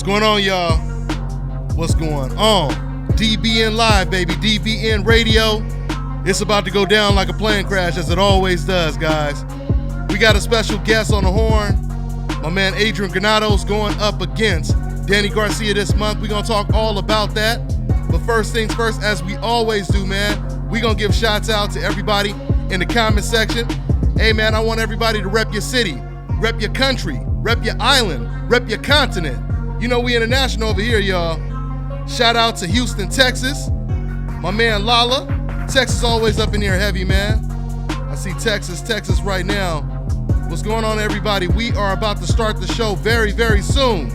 going on, y'all? What's going on? DBN Live, baby. DBN Radio. It's about to go down like a plane crash, as it always does, guys. We got a special guest on the horn. My man Adrian Granados going up against Danny Garcia this month. We're going to talk all about that. But first things first, as we always do, man, we're going to give shots out to everybody in the comment section. Hey, man, I want everybody to rep your city, rep your country, rep your island, rep your continent. You know we international over here, y'all. Shout out to Houston, Texas. My man Lala. Texas always up in here heavy, man. I see Texas right now. What's going on, everybody? We are about to start the show very, very soon.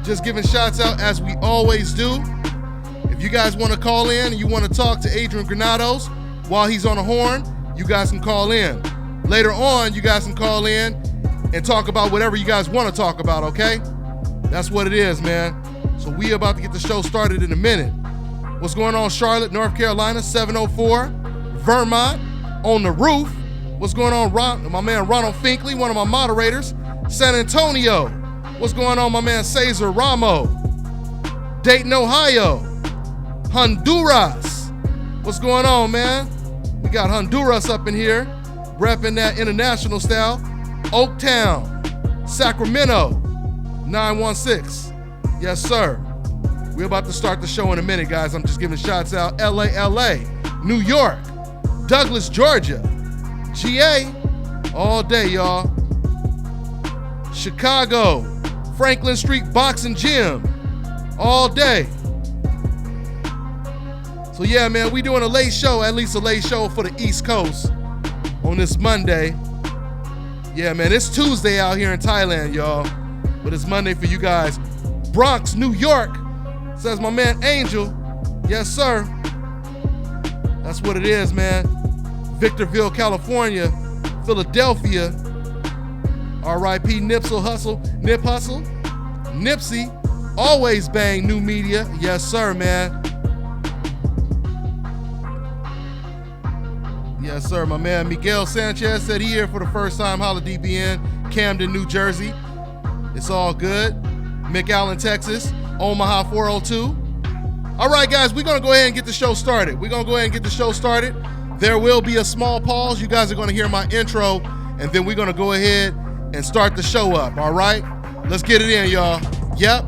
Just giving shots out as we always do. If you guys want to call in and you want to talk to Adrian Granados while he's on the horn, you guys can call in. Later on, you guys can call in and talk about whatever you guys want to talk about, okay? That's what it is, man. So we about to get the show started in a minute. What's going on, Charlotte, North Carolina, 704, Vermont, on the roof. What's going on, my man Ronald Finkley, one of my moderators, San Antonio. What's going on, my man Cesar Ramo, Dayton, Ohio, Honduras. What's going on, man? We got Honduras up in here, repping that international style. Oaktown, Sacramento, 916. Yes, sir. We're about to start the show in a minute, guys. I'm just giving shots out. LA, New York, Douglas, Georgia, GA, all day, y'all. Chicago, Franklin Street Boxing Gym, all day. So yeah, man, we doing a late show, at least a late show for the East Coast on this Monday. Yeah, man, it's Tuesday out here in Thailand, y'all, but it's Monday for you guys. Bronx, New York, says my man Angel. Yes, sir. That's what it is, man. Victorville, California, Philadelphia. R.I.P. Nip Hustle. Nipsey, always bang new media. Yes, sir, man. Yes, sir. My man Miguel Sanchez said he here for the first time. Holla DBN, Camden, New Jersey. It's all good. McAllen, Texas. Omaha 402. All right, guys, we're going to go ahead and get the show started. There will be a small pause. You guys are going to hear my intro, and then we're going to go ahead and start the show up, all right? Let's get it in, y'all. Yep.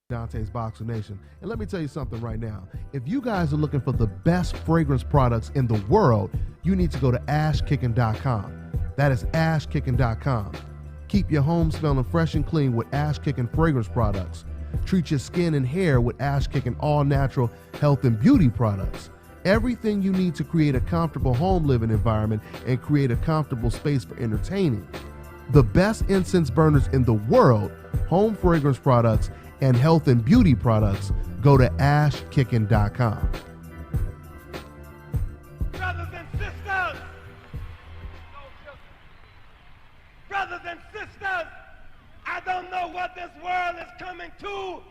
Dante's Boxer Nation. And let me tell you something right now. If you guys are looking for the best fragrance products in the world, you need to go to ashkickin.com. That is ashkickin.com. Keep your home smelling fresh and clean with Ash Kickin fragrance products. Treat your skin and hair with Ash Kickin all-natural health and beauty products. Everything you need to create a comfortable home living environment and create a comfortable space for entertaining. The best incense burners in the world, home fragrance products, and health and beauty products, go to ashkickin.com. Brothers and sisters, I don't know what this world is coming to.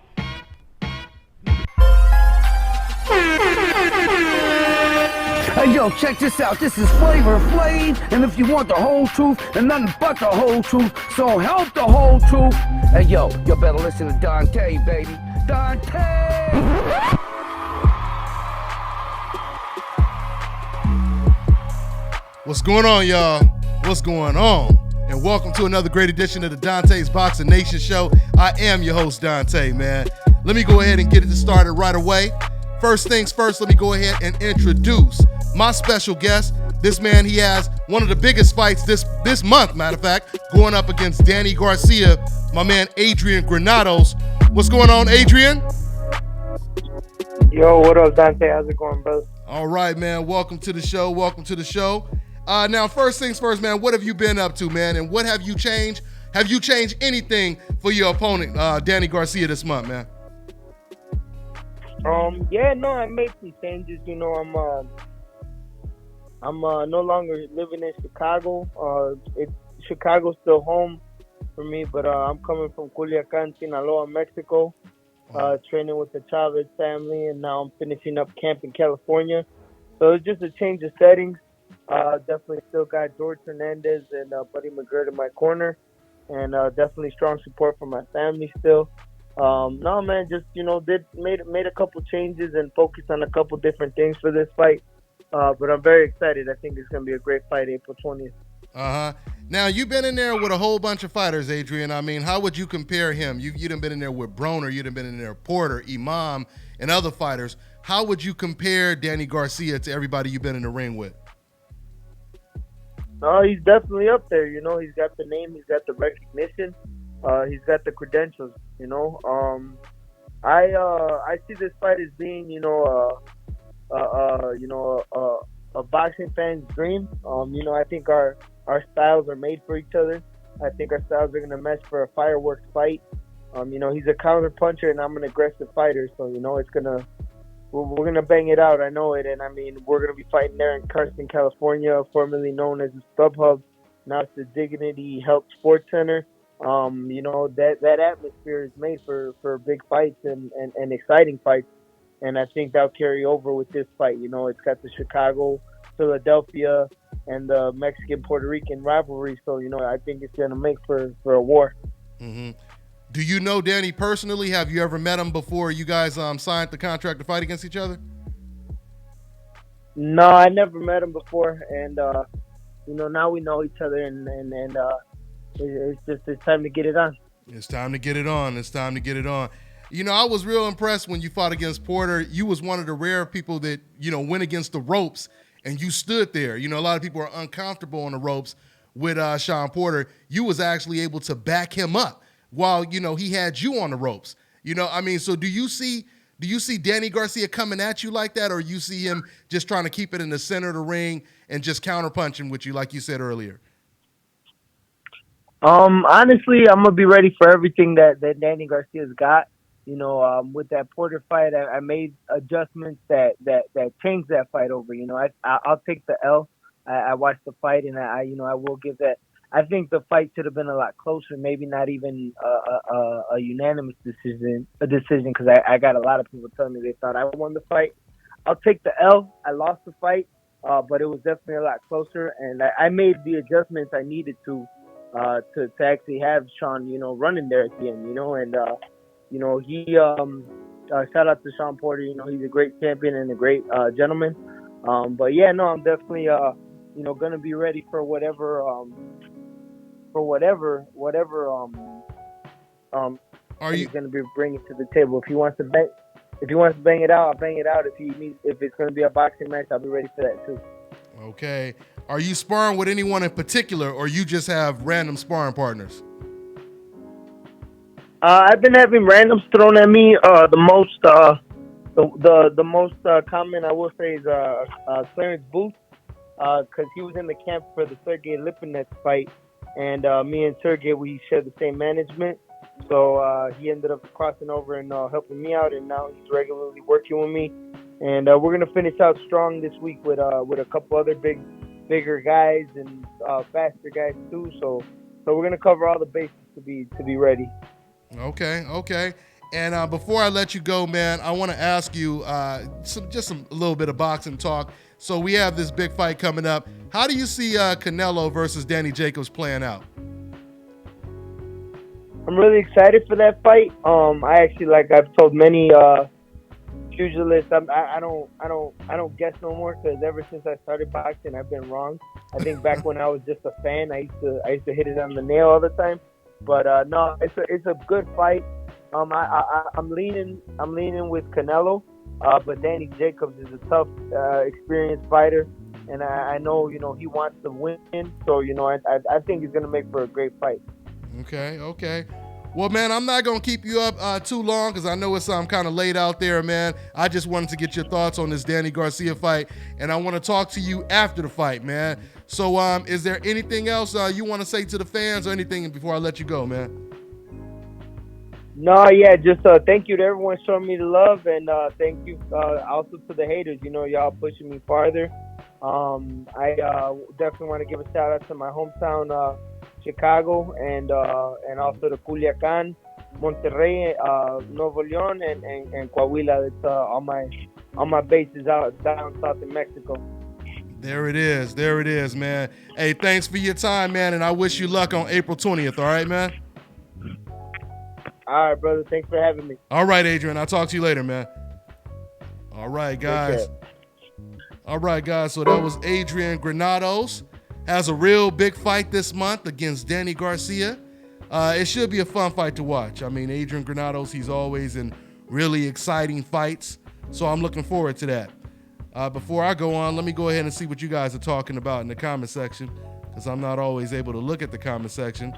Hey yo, check this out. This is Flavor Flav, and if you want the whole truth and nothing but the whole truth, so help the whole truth. Hey yo, you better listen to Dante, baby. Dante! What's going on, y'all? What's going on? And welcome to another great edition of the Dante's Boxing Nation Show. I am your host, Dante, man. Let me go ahead and get it started right away. First things first, let me go ahead and introduce my special guest. This man, he has one of the biggest fights this month, matter of fact, going up against Danny Garcia, my man Adrian Granados. What's going on, Adrian? Yo, what up, Dante? How's it going, brother? All right, man. Welcome to the show. Welcome to the show. Now, first things first, man, what have you been up to, man? And what have you changed? Have you changed anything for your opponent, Danny Garcia, this month, man? I made some changes. You know, I'm no longer living in Chicago. Chicago's still home for me, but I'm coming from Culiacan, Sinaloa, Mexico, training with the Chavez family, and now I'm finishing up camp in California. So it's just a change of settings. Definitely still got George Hernandez and Buddy McGirt in my corner, and definitely strong support from my family still. No, man, just, you know, made a couple changes and focused on a couple different things for this fight. But I'm very excited. I think it's going to be a great fight, April 20th. Now, you've been in there with a whole bunch of fighters, Adrian. I mean, how would you compare him? You done been in there with Broner, you done been in there with Porter, Imam, and other fighters. How would you compare Danny Garcia to everybody you've been in the ring with? He's definitely up there. You know, he's got the name, he's got the recognition, he's got the credentials. You know, I see this fight as being, a boxing fan's dream. I think our styles are made for each other. I think our styles are going to mesh for a fireworks fight. He's a counter puncher and I'm an aggressive fighter, so we're gonna bang it out. I know it, and I mean we're gonna be fighting there in Carson, California, formerly known as the StubHub. Now it's the Dignity Health Sports Center. That atmosphere is made for big fights and exciting fights, and I think that'll carry over with this fight. You know, it's got the Chicago, Philadelphia, and the Mexican-Puerto Rican rivalry, so I think it's gonna make for a war. Mm-hmm. Do you know Danny personally? Have you ever met him before you guys signed the contract to fight against each other? No, I never met him before, and now we know each other, and it's time to get it on. It's time to get it on. It's time to get it on. You know, I was real impressed when you fought against Porter. You was one of the rare people that, went against the ropes and you stood there. You know, a lot of people are uncomfortable on the ropes with Sean Porter. You was actually able to back him up while, he had you on the ropes. So do you see Danny Garcia coming at you like that, or you see him just trying to keep it in the center of the ring and just counterpunching with you like you said earlier? Honestly, I'm gonna be ready for everything that Danny Garcia's got. With that Porter fight, I made adjustments that changed that fight over. I'll take the L. I watched the fight, and I will give that. I think the fight should have been a lot closer, maybe not even a unanimous decision, because I got a lot of people telling me they thought I won the fight. I'll take the L. I lost the fight, but it was definitely a lot closer, and I made the adjustments I needed to actually have Sean, running there at the end, he shout out to Sean Porter, he's a great champion and a great gentleman. I'm definitely gonna be ready for whatever he's gonna be bringing to the table. If he wants to bang it out, I'll bang it out. If it's gonna be a boxing match, I'll be ready for that too. Okay. Are you sparring with anyone in particular, or you just have random sparring partners? I've been having randoms thrown at me. The most common I will say is Clarence Booth, because he was in the camp for the Sergey Lipinets fight, and me and Sergey, we share the same management, so he ended up crossing over and helping me out, and now he's regularly working with me, and we're gonna finish out strong this week with a couple other bigger guys and faster guys too. So we're gonna cover all the bases to be ready. Okay. And before I let you go, man, I want to ask you a little bit of boxing talk. So we have this big fight coming up. How do you see Canelo versus Danny Jacobs playing out? I'm really excited for that fight. I actually, like I've told many pugilists, I don't guess no more, because ever since I started boxing, I've been wrong. I think back when I was just a fan, I used to hit it on the nail all the time. But no, it's a good fight. I'm leaning with Canelo, but Danny Jacobs is a tough, experienced fighter, and I know he wants to win. So I think he's gonna make for a great fight. Okay. Well, man, I'm not going to keep you up too long because I know it's kind of late out there, man. I just wanted to get your thoughts on this Danny Garcia fight, and I want to talk to you after the fight, man. So is there anything else you want to say to the fans or anything before I let you go, man? No, yeah, just thank you to everyone showing me the love, and thank you also to the haters. Y'all pushing me farther. I definitely want to give a shout out to my hometown, Chicago, and also to Culiacan, Monterrey, Nuevo León, and Coahuila. It's all my bases out down south in Mexico. There it is, man. Hey, thanks for your time, man, and I wish you luck on April 20th. All right, man. All right, brother. Thanks for having me. All right, Adrian. I'll talk to you later, man. All right, guys. So that was Adrian Granados. Has a real big fight this month against Danny Garcia. It should be a fun fight to watch. I mean, Adrian Granados, he's always in really exciting fights. So I'm looking forward to that. Before I go on, let me go ahead and see what you guys are talking about in the comment section, because I'm not always able to look at the comment section.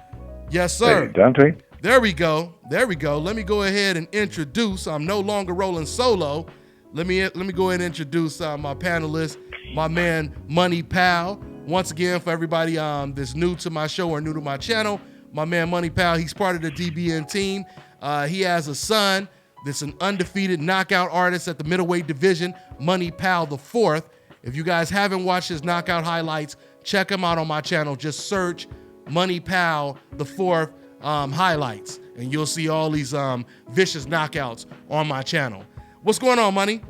Yes, sir. Hey, Dante. There we go. Let me go ahead and introduce. I'm no longer rolling solo. Let me go ahead and introduce my panelist, my man Money Pal. Once again, for everybody that's new to my show or new to my channel, my man Money Pal, he's part of the DBN team. He has a son that's an undefeated knockout artist at the middleweight division, Money Pal the Fourth. If you guys haven't watched his knockout highlights, check him out on my channel. Just search Money Pal the Fourth highlights, and you'll see all these vicious knockouts on my channel. What's going on, Money?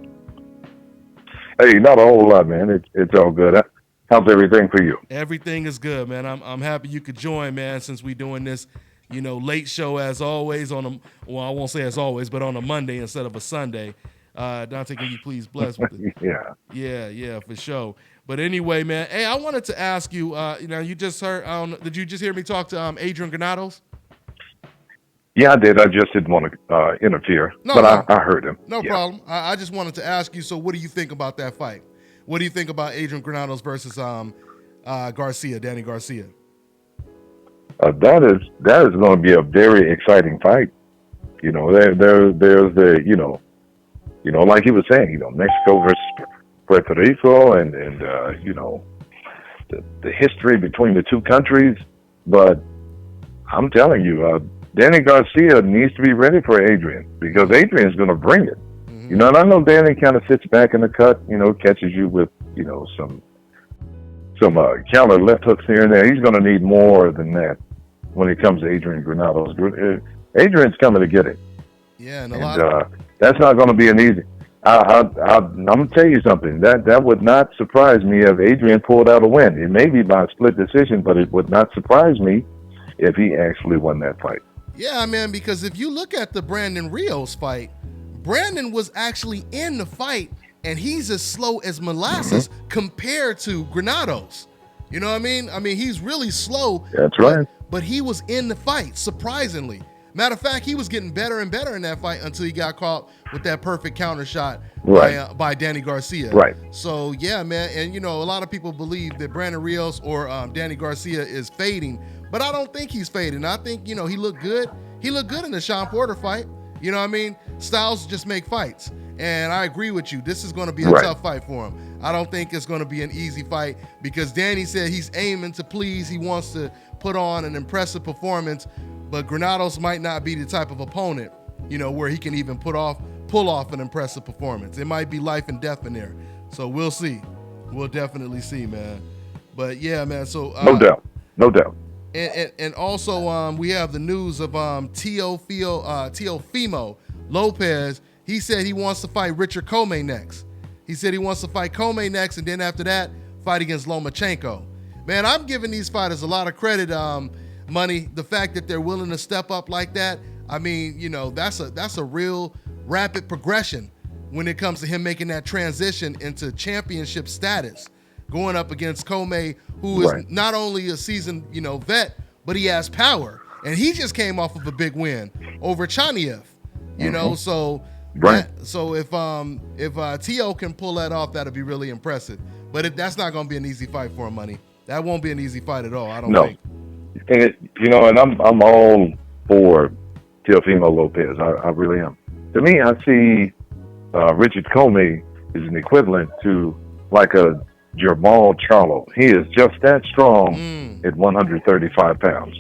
Hey, not a whole lot, man. It's all good. How's everything for you? Everything is good, man. I'm happy you could join, man, since we doing this, late show as always I won't say as always, but on a Monday instead of a Sunday. Dante, can you please bless with it? Yeah, for sure. But anyway, man, hey, I wanted to ask you, you just heard, did you just hear me talk to Adrian Granados? Yeah, I did. I just didn't want to interfere, I heard him. No problem. I just wanted to ask you, so what do you think about that fight? What do you think about Adrian Granados versus Danny Garcia? That is going to be a very exciting fight. There's the, like he was saying, Mexico versus Puerto Rico and the history between the two countries. But I'm telling you, Danny Garcia needs to be ready for Adrian, because Adrian's going to bring it. And I know Danny kind of sits back in the cut, catches you with, some counter left hooks here and there. He's going to need more than that when it comes to Adrian Granados. Adrian's coming to get it. Yeah, that's not going to be an easy. I'm going to tell you something. That would not surprise me if Adrian pulled out a win. It may be by a split decision, but it would not surprise me if he actually won that fight. Yeah, man, because if you look at the Brandon Rios fight, Brandon was actually in the fight, and he's as slow as molasses compared to Granados. You know what I mean? I mean, he's really slow. That's right. But he was in the fight, surprisingly. Matter of fact, he was getting better and better in that fight until he got caught with that perfect counter shot by Danny Garcia. Right. So, yeah, man. And, a lot of people believe that Brandon Rios or Danny Garcia is fading, but I don't think he's fading. I think, he looked good. He looked good in the Sean Porter fight. You know what I mean? Styles just make fights. And I agree with you. This is going to be a tough fight for him. I don't think it's going to be an easy fight, because Danny said he's aiming to please. He wants to put on an impressive performance, but Granados might not be the type of opponent, where he can even pull off an impressive performance. It might be life and death in there. So we'll see. We'll definitely see, man. But yeah, man. So no doubt. And also we have the news of Teofimo Lopez, he said he wants to fight Richard Comey next. He said he wants to fight Comey next, and then after that, fight against Lomachenko. Man, I'm giving these fighters a lot of credit, Money. The fact that they're willing to step up like that, I mean, you know, that's a real rapid progression when it comes to him making that transition into championship status, going up against Comey, who is not only a seasoned, you know, vet, but he has power. And he just came off of a big win over Chaniev, you know, so so if T.O. can pull that off, that'll be really impressive. But that's not going to be an easy fight for him, Money. That won't be an easy fight at all, I don't think. And you know, and I'm all for Teofimo Lopez. I really am. To me, I see Richard Comey is an equivalent to like a Jermall Charlo. He is just that strong at 135 pounds.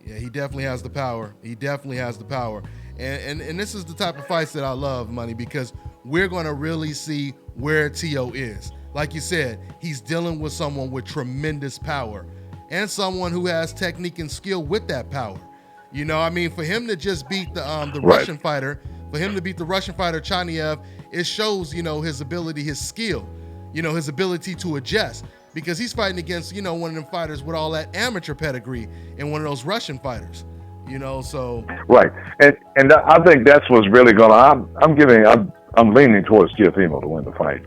Yeah, he definitely has the power. He definitely has the power. And this is the type of fights that I love, Money, because we're going to really see where T.O. is. Like you said, he's dealing with someone with tremendous power and someone who has technique and skill with that power. You know, I mean, for him to just beat the Russian fighter, Chaniev, it shows, you know, his ability, his skill, you know, his ability to adjust, because he's fighting against, you know, one of them fighters with all that amateur pedigree and one of those Russian fighters, you know, so. Right. And I think that's what's really going to, I'm leaning towards Teofimo to win the fight.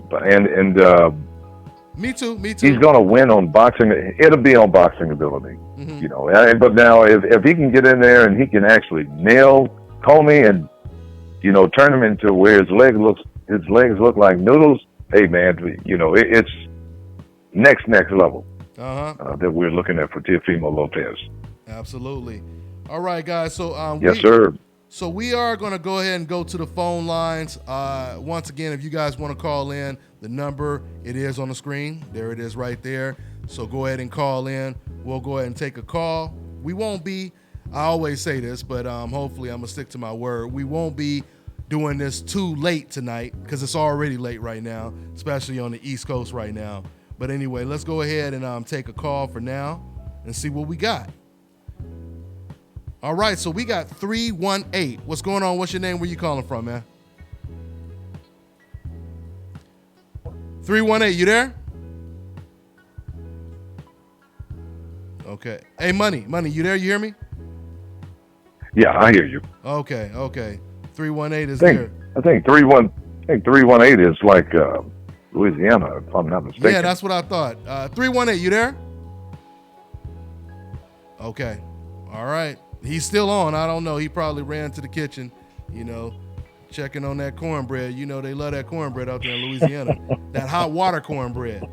Me too. He's going to win on boxing. It'll be on boxing ability, you know. But now, if he can get in there and he can actually nail Comey and, you know, turn him into where his legs look like noodles. Hey man, you know, it's next level that we're looking at for Teofimo Lopez. Absolutely. All right, guys. So yes, sir. So we are going to go ahead and go to the phone lines. Once again, if you guys want to call in, the number, it is on the screen. There it is right there. So go ahead and call in. We'll go ahead and take a call. We won't be, I always say this, but hopefully I'm going to stick to my word. We won't be doing this too late tonight because it's already late right now, especially on the East Coast right now. But anyway, let's go ahead and take a call for now and see what we got. All right, so we got 318. What's going on? What's your name? Where you calling from, man? 318, you there? Okay. Hey, Money, you there? You hear me? Yeah, I hear you. Okay. 318 is there. I think 318 is like Louisiana, if I'm not mistaken. Yeah, that's what I thought. 318, you there? Okay. All right. He's still on. I don't know. He probably ran to the kitchen, you know, checking on that cornbread. You know, they love that cornbread out there in Louisiana. That hot water cornbread.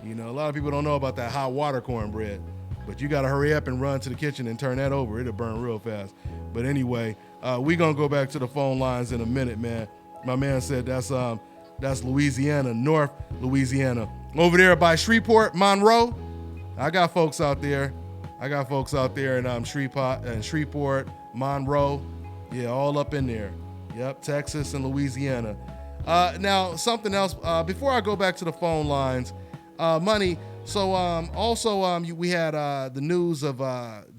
You know, a lot of people don't know about that hot water cornbread. But you got to hurry up and run to the kitchen and turn that over. It'll burn real fast. But anyway, we're going to go back to the phone lines in a minute, man. My man said that's Louisiana, North Louisiana. Over there by Shreveport, Monroe. I got folks out there. In Shreveport, Monroe. Yeah, all up in there. Yep, Texas and Louisiana. Now, something else. Before I go back to the phone lines, Money. So we had the news of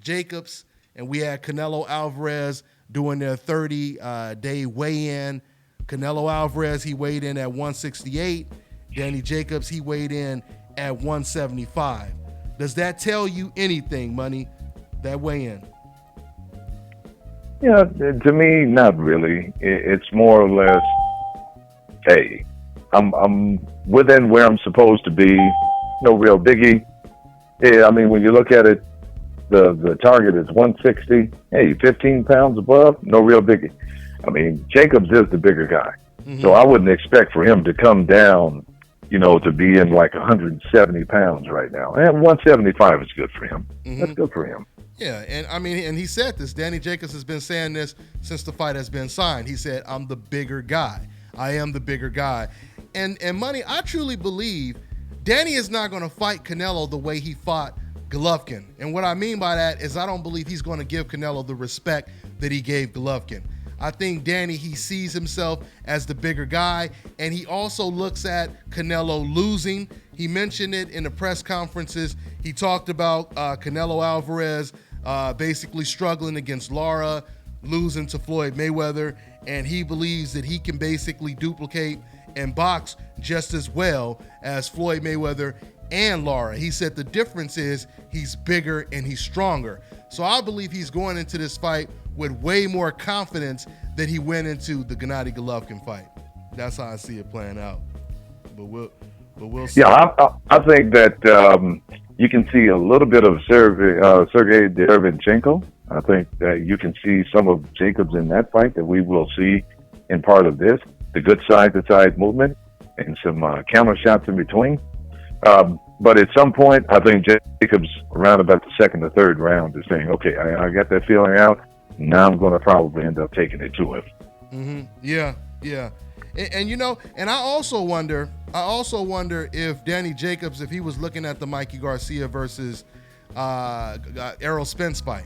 Jacobs, and we had Canelo Alvarez doing their 30-day weigh-in. Canelo Alvarez, he weighed in at 168. Danny Jacobs, he weighed in at 175. Does that tell you anything, Money, that weigh-in? Yeah, to me, not really. It's more or less, hey, I'm within where I'm supposed to be. No real biggie. Yeah, I mean, when you look at it, the target is 160. Hey, 15 pounds above, no real biggie. I mean, Jacobs is the bigger guy. So I wouldn't expect for him to come down, you know, to be in like 170 pounds right now. And 175 is good for him. That's good for him. Yeah, and I mean, and he said this. Danny Jacobs has been saying this since the fight has been signed. He said, I'm the bigger guy. I am the bigger guy. And Money, I truly believe Danny is not going to fight Canelo the way he fought Golovkin. And what I mean by that is I don't believe he's going to give Canelo the respect that he gave Golovkin. I think Danny, he sees himself as the bigger guy, and he also looks at Canelo losing. He mentioned it in the press conferences. He talked about Canelo Alvarez basically struggling against Lara, losing to Floyd Mayweather, and he believes that he can basically duplicate and box just as well as Floyd Mayweather and Lara. He said the difference is he's bigger and he's stronger. So I believe he's going into this fight with way more confidence than he went into the Gennady Golovkin fight. That's how I see it playing out. But we'll see. Yeah, I think that you can see a little bit of Sergey Derevyanchenko. I think that you can see some of Jacobs in that fight that we will see in part of this. The good side-to-side movement and some counter shots in between. But at some point, I think Jacobs, around about the second or third round, is saying, okay, I got that feeling out. Now I'm going to probably end up taking it to him. Mm-hmm. Yeah. And you know, and I also wonder if Danny Jacobs, if he was looking at the Mikey Garcia versus Errol Spence fight,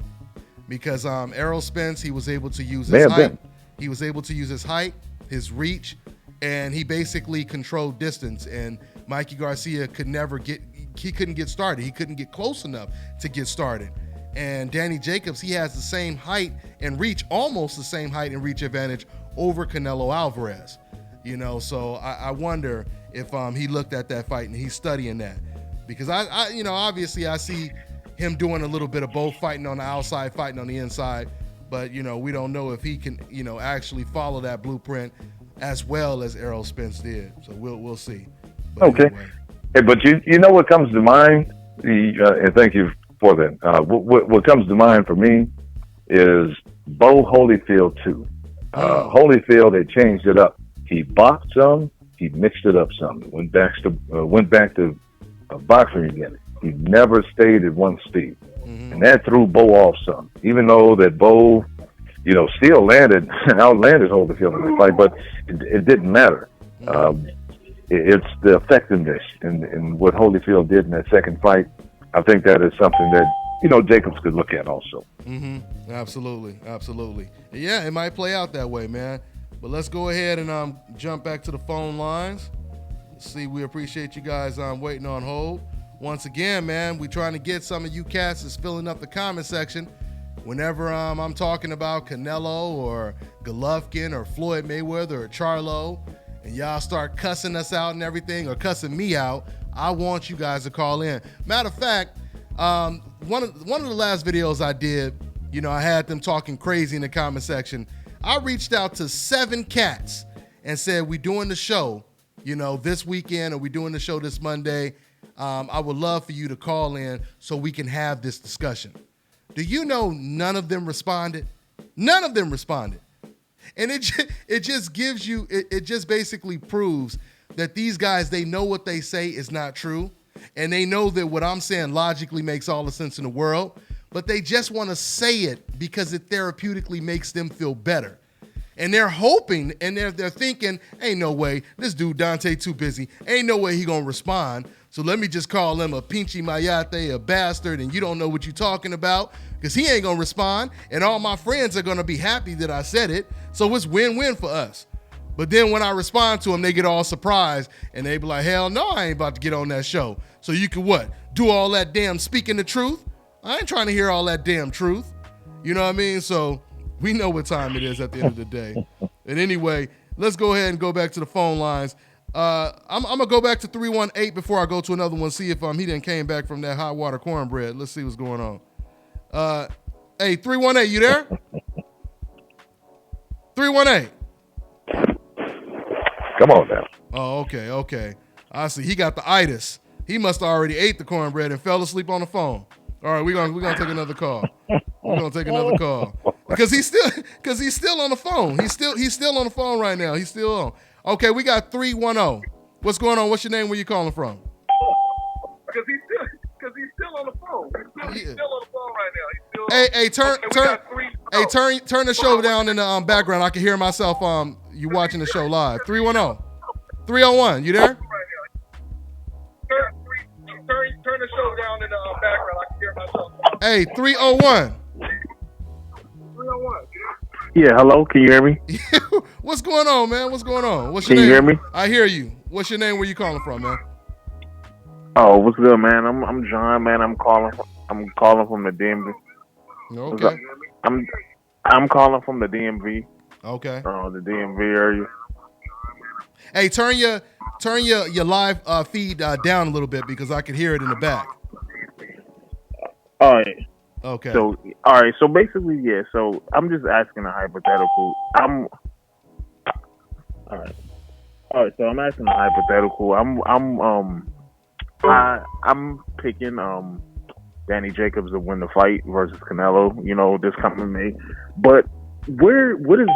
because Errol Spence, he was able to use his height. He was able to use his height, his reach, and he basically controlled distance. And Mikey Garcia couldn't get started. He couldn't get close enough to get started. And Danny Jacobs, he has the same height and reach, almost the same height and reach advantage over Canelo Alvarez. You know, so I wonder if he looked at that fight and he's studying that, because I you know, obviously I see him doing a little bit of both, fighting on the outside, fighting on the inside, but you know, we don't know if he can, you know, actually follow that blueprint as well as Errol Spence did. So we'll see. But okay. Anyway. Hey, but you know what comes to mind? And thank you for that. What comes to mind for me is Bo Holyfield too. Holyfield, they changed it up. He boxed some, he mixed it up some. Went back to boxing again. He never stayed at one speed, and that threw Bo off some. Even though that Bo, you know, still outlanded Holyfield in the fight, but it didn't matter. It's the effectiveness and what Holyfield did in that second fight. I think that is something that, you know, Jacobs could look at also. Absolutely. Yeah, it might play out that way, man. But let's go ahead and jump back to the phone lines. See, we appreciate you guys waiting on hold. Once again, man, we're trying to get some of you cats that's filling up the comment section. Whenever I'm talking about Canelo or Golovkin or Floyd Mayweather or Charlo, and y'all start cussing us out and everything, or cussing me out, I want you guys to call in. Matter of fact, one of the last videos I did, you know, I had them talking crazy in the comment section. I reached out to 7 cats and said, we doing the show, you know, this weekend, or we doing the show this Monday. I would love for you to call in so we can have this discussion. Do you know none of them responded? None of them responded. And it just gives you, it just basically proves that these guys, they know what they say is not true. And they know that what I'm saying logically makes all the sense in the world. But they just want to say it because it therapeutically makes them feel better. And they're hoping, and they're thinking, ain't no way, this dude Dante too busy. Ain't no way he gonna respond. So let me just call him a pinchy mayate, a bastard, and you don't know what you're talking about, because he ain't gonna respond. And all my friends are gonna be happy that I said it. So it's win-win for us. But then when I respond to them, they get all surprised, and they be like, hell no, I ain't about to get on that show. So you can what? Do all that damn speaking the truth? I ain't trying to hear all that damn truth. You know what I mean? So we know what time it is at the end of the day. And anyway, let's go ahead and go back to the phone lines. I'm going to go back to 318 before I go to another one, see if he didn't came back from that hot water cornbread. Let's see what's going on. Hey, 318, you there? 318. Come on now. Oh, okay. I see. He got the itis. He must have already ate the cornbread and fell asleep on the phone. All right, we're gonna take another call. We're gonna take another call because he's still on the phone. He's still on the phone right now. He's still on. Okay, we got 310. What's going on? What's your name? Where you calling from? Because he's still on the phone. He's still on the phone right now. Hey, turn the show down in the background. I can hear myself. You watching the show live? 310, 301. You there? Turn the show down in the background. I can hear myself. Hey, 301. 301. Yeah, hello. Can you hear me? What's going on, man? What's going on? What's your name? Can you hear me? I hear you. What's your name? Where you calling from, man? Oh, what's good, man? I'm John, man. I'm calling from the DMV. Okay. I'm calling from the DMV. Okay. The DMV area. Hey, turn your live feed down a little bit because I can hear it in the back. All right. Okay. So, all right. So basically, yeah. So I'm just asking a hypothetical. All right. All right. So I'm asking a hypothetical. I'm picking Danny Jacobs to win the fight versus Canelo. You know, this coming May. But where does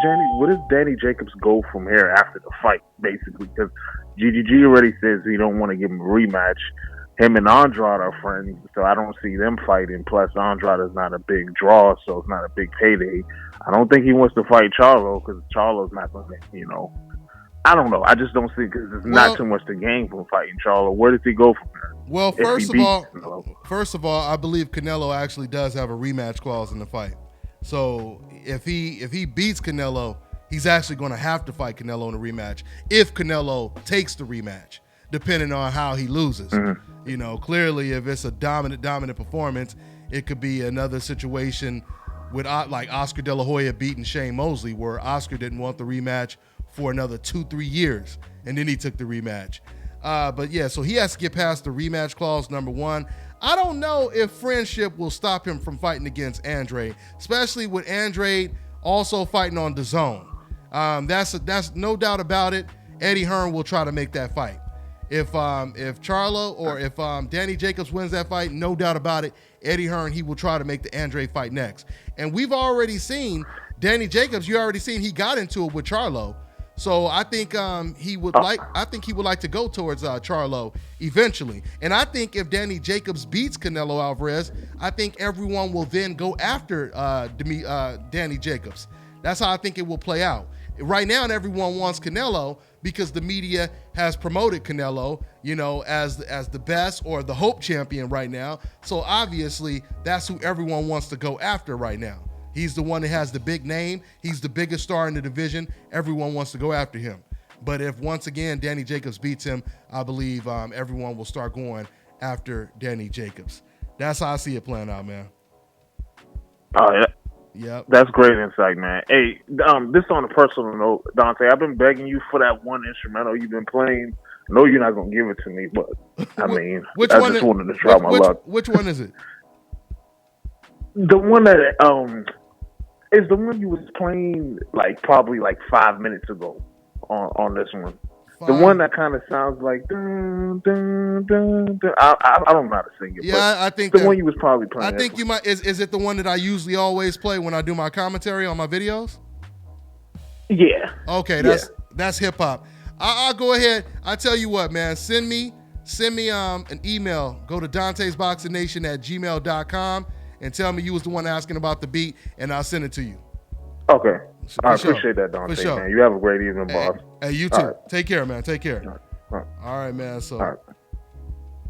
Danny Jacobs go from here after the fight? Basically, because GGG already says he don't want to give him a rematch. Him and Andrade are friends, so I don't see them fighting. Plus, Andrade is not a big draw, so it's not a big payday. I don't think he wants to fight Charlo because Charlo's not going to, you know. I don't know. I just don't see because there's not too much to gain from fighting Charlo. Where does he go from there? Well, first of all, I believe Canelo actually does have a rematch clause in the fight. So if he beats Canelo, he's actually going to have to fight Canelo in a rematch if Canelo takes the rematch, depending on how he loses. Mm-hmm. You know, clearly, if it's a dominant performance, it could be another situation with like Oscar De La Hoya beating Shane Mosley, where Oscar didn't want the rematch for another 2-3 years, and then he took the rematch. But yeah, so he has to get past the rematch clause, number one. I don't know if friendship will stop him from fighting against Andrade, especially with Andrade also fighting on DAZN. That's no doubt about it. Eddie Hearn will try to make that fight. If Charlo or if Danny Jacobs wins that fight, no doubt about it, Eddie Hearn, he will try to make the Andrade fight next. And we've already seen Danny Jacobs. You already seen he got into it with Charlo. So I think he would like to go towards Charlo eventually. And I think if Danny Jacobs beats Canelo Alvarez, I think everyone will then go after Danny Jacobs. That's how I think it will play out. Right now, everyone wants Canelo because the media has promoted Canelo, you know, as the best or the hope champion right now. So obviously, that's who everyone wants to go after right now. He's the one that has the big name. He's the biggest star in the division. Everyone wants to go after him. But if once again Danny Jacobs beats him, I believe everyone will start going after Danny Jacobs. That's how I see it playing out, man. Oh, yeah. Yep. That's great insight, man. Hey, this on a personal note, Dante, I've been begging you for that one instrumental you've been playing. I know you're not going to give it to me, but I mean, I just wanted to try my luck. Which one is it? The one that is the one you was playing probably 5 minutes ago on this one. The one that kind of sounds like dun, dun, dun, dun. I don't know how to sing it. Yeah, I think the one you was probably playing. I think you might. Is it the one that I usually always play when I do my commentary on my videos? Yeah. Okay, that's hip hop. I'll go ahead. I tell you what, man. Send me an email. Go to Dante'sBoxingNation@gmail.com and tell me you was the one asking about the beat, and I'll send it to you. Okay. I appreciate that, Dante, man. You have a great evening, boss. Hey, you too. Right. Take care, man. Take care. All right, man. So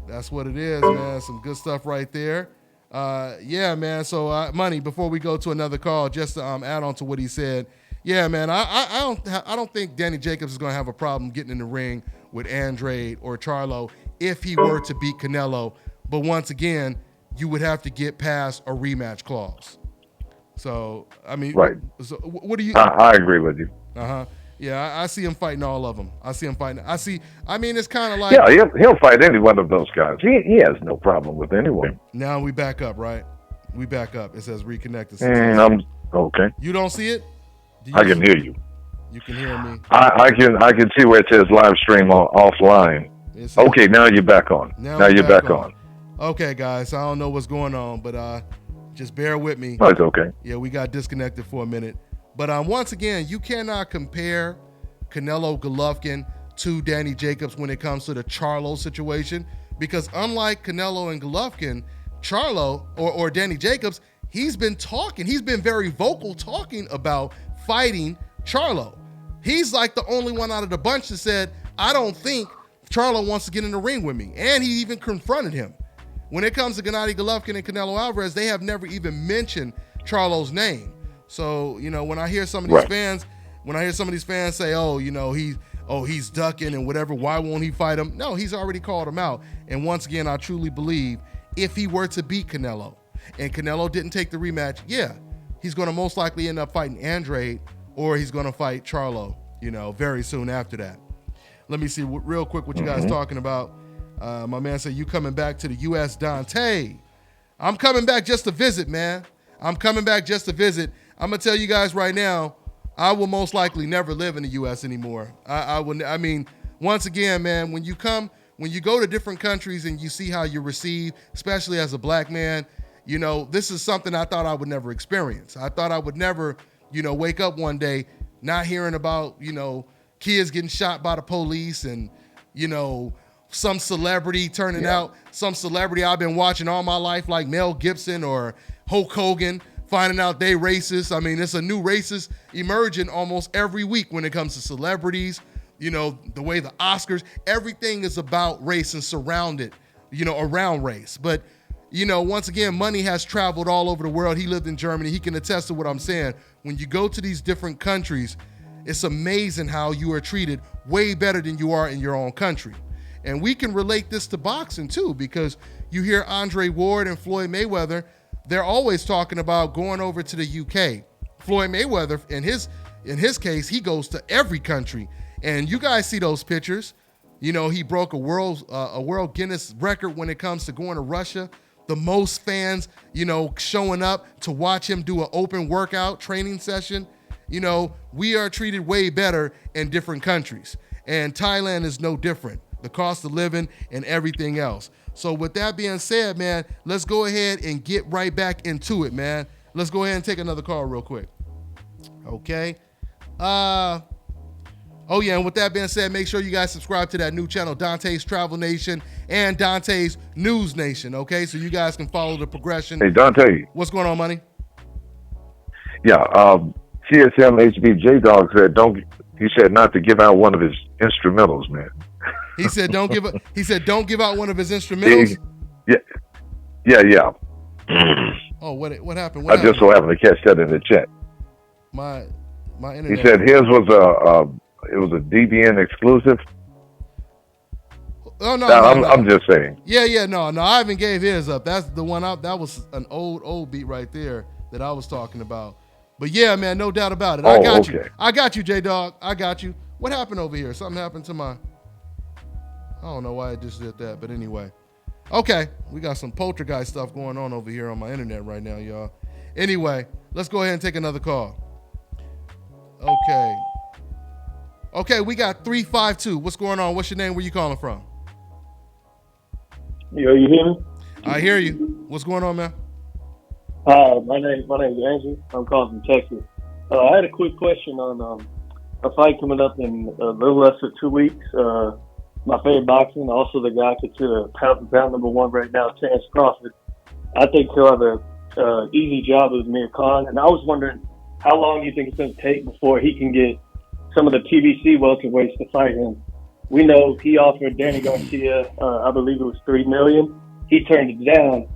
that's what it is, man. Some good stuff right there. Yeah, man. So, Money, before we go to another call, just to add on to what he said, yeah, man, I don't think Danny Jacobs is going to have a problem getting in the ring with Andrade or Charlo if he were to beat Canelo. But once again, you would have to get past a rematch clause. So, I mean, right. So what do you? I agree with you. Yeah, I see him fighting all of them. I mean, it's kind of like. Yeah, he'll fight any one of those guys. He has no problem with anyone. Now we back up, right? We back up. It says reconnected. Okay. You don't see it? I can hear you. You can hear me. I can see where it says live stream offline. Okay, now you're back on. Now you're back on. Okay, guys, I don't know what's going on, but just bear with me. Oh, it's okay. Yeah, we got disconnected for a minute. But once again, you cannot compare Canelo Golovkin to Danny Jacobs when it comes to the Charlo situation, because unlike Canelo and Golovkin, Charlo or Danny Jacobs, he's been very vocal talking about fighting Charlo. He's like the only one out of the bunch that said, I don't think Charlo wants to get in the ring with me. And he even confronted him. When it comes to Gennady Golovkin and Canelo Alvarez, they have never even mentioned Charlo's name. So, you know, when I hear some of these fans say, he's ducking and whatever, why won't he fight him? No, he's already called him out. And once again, I truly believe if he were to beat Canelo and Canelo didn't take the rematch, he's going to most likely end up fighting Andrade or he's going to fight Charlo, very soon after that. Let me see real quick what you guys talking about. My man said, you coming back to the U.S., Dante? I'm coming back just to visit, man. I'm coming back just to visit. I'm going to tell you guys right now, I will most likely never live in the U.S. anymore. Once again, man, when you go to different countries and you see how you're received, especially as a black man, this is something I thought I would never experience. I thought I would never, wake up one day not hearing about, kids getting shot by the police and, some celebrity turning out, some celebrity I've been watching all my life, like Mel Gibson or Hulk Hogan, finding out they racist. I mean, it's a new racist emerging almost every week when it comes to celebrities. The way the Oscars, everything is about race and surrounded, around race. But, once again, money has traveled all over the world. He lived in Germany. He can attest to what I'm saying. When you go to these different countries, it's amazing how you are treated way better than you are in your own country. And we can relate this to boxing too, because you hear Andre Ward and Floyd Mayweather, they're always talking about going over to the UK. Floyd Mayweather, in his case, he goes to every country. And you guys see those pictures. He broke a world Guinness record when it comes to going to Russia. The most fans, showing up to watch him do an open workout training session. We are treated way better in different countries. And Thailand is no different. The cost of living and everything else. So with that being said, man, let's go ahead and get right back into it, man. Let's go ahead and take another call real quick. Okay. And with that being said, make sure you guys subscribe to that new channel, Dante's Travel Nation and Dante's News Nation, okay? So you guys can follow the progression. Hey, Dante. What's going on, money? Yeah, TSM HB Dog said he said not to give out one of his instrumentals, man. He said don't give out one of his instrumentals. Yeah. Oh, what happened? I just so happened to catch that in the chat. My internet. He said his was a DBN exclusive. Oh no, I'm just saying. Yeah, no, I haven't gave his up. That's the one up. That was an old beat right there that I was talking about. But yeah, man, no doubt about it. I got you, J Dog. I got you. What happened over here? Something happened to my. I don't know why I just did that, but anyway. Okay, we got some poltergeist stuff going on over here on my internet right now, y'all. Anyway, let's go ahead and take another call. Okay, we got 352. What's going on? What's your name? Where you calling from? Yo, you hear me? I hear you. What's going on, man? My name's Andrew. I'm calling from Texas. I had a quick question on a fight coming up in a little less than 2 weeks. My favorite boxing, also the guy considered pound number one right now, Terence Crawford. I think he'll have a easy job with Amir Khan, and I was wondering how long you think it's going to take before he can get some of the PBC welterweights to fight him. We know he offered Danny Garcia, I believe it was $3 million. He turned it down.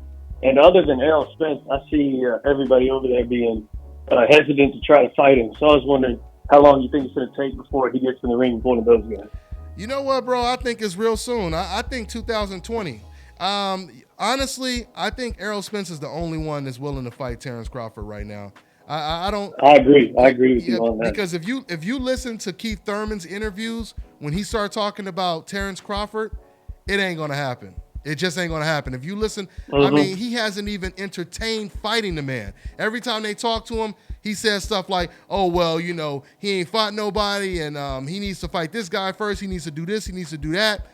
And other than Errol Spence, I see everybody over there being hesitant to try to fight him. So I was wondering how long you think it's going to take before he gets in the ring with one of those guys. You know what, bro? I think it's real soon. I think 2020. Honestly, I think Errol Spence is the only one that's willing to fight Terence Crawford right now. I agree with you on that. Because if you listen to Keith Thurman's interviews, when he started talking about Terence Crawford, it ain't gonna happen. It just ain't gonna happen. If you listen, I mean, he hasn't even entertained fighting the man. Every time they talk to him, he says stuff like, "Oh well, he ain't fought nobody, and he needs to fight this guy first. He needs to do this. He needs to do that."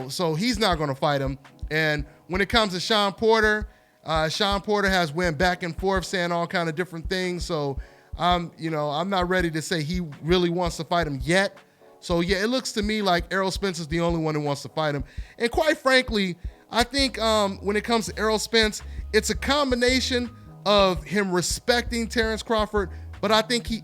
So he's not gonna fight him. And when it comes to Sean Porter has went back and forth saying all kind of different things. So I'm not ready to say he really wants to fight him yet. So yeah, it looks to me like Errol Spence is the only one who wants to fight him. And quite frankly, I think when it comes to Errol Spence, it's a combination of him respecting Terence Crawford, but I think he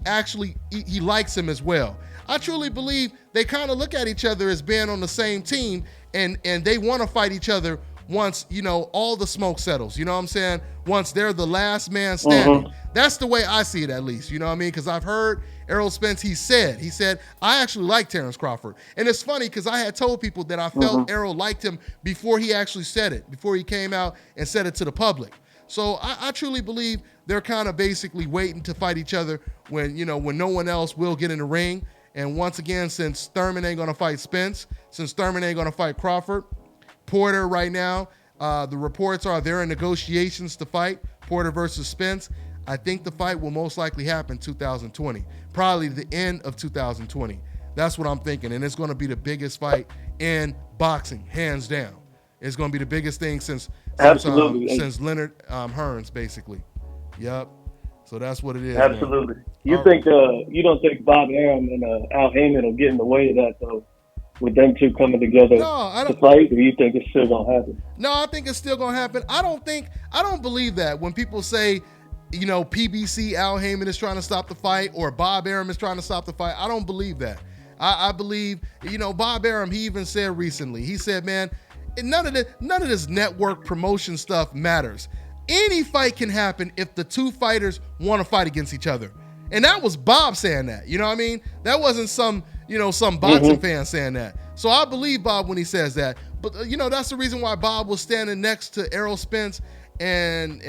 likes him as well. I truly believe they kind of look at each other as being on the same team, and they want to fight each other once, all the smoke settles. You know what I'm saying? Once they're the last man standing. That's the way I see it, at least. You know what I mean? Because I've heard Errol Spence, he said, I actually like Terence Crawford. And it's funny because I had told people that I felt Errol liked him before he actually said it, before he came out and said it to the public. So I truly believe they're kind of basically waiting to fight each other when no one else will get in the ring. And once again, since Thurman ain't going to fight Spence, since Thurman ain't going to fight Crawford, Porter right now, the reports are they're in negotiations to fight Porter versus Spence. I think the fight will most likely happen 2020, probably the end of 2020. That's what I'm thinking, and it's going to be the biggest fight in boxing, hands down. It's going to be the biggest thing since Leonard Hearns, basically. Yep. So that's what it is. Absolutely. Man. You don't think Bob Arum and Al Heyman will get in the way of that though, with them two coming together to fight, or do you think it's still gonna happen? No, I think it's still gonna happen. I don't believe that when people say, PBC Al Heyman is trying to stop the fight or Bob Arum is trying to stop the fight. I don't believe that. I believe, Bob Arum, he even said recently, he said, man, none of this network promotion stuff matters. Any fight can happen if the two fighters want to fight against each other. And that was Bob saying that, you know what I mean? That wasn't some boxing fan saying that. So I believe Bob when he says that. But, that's the reason why Bob was standing next to Errol Spence and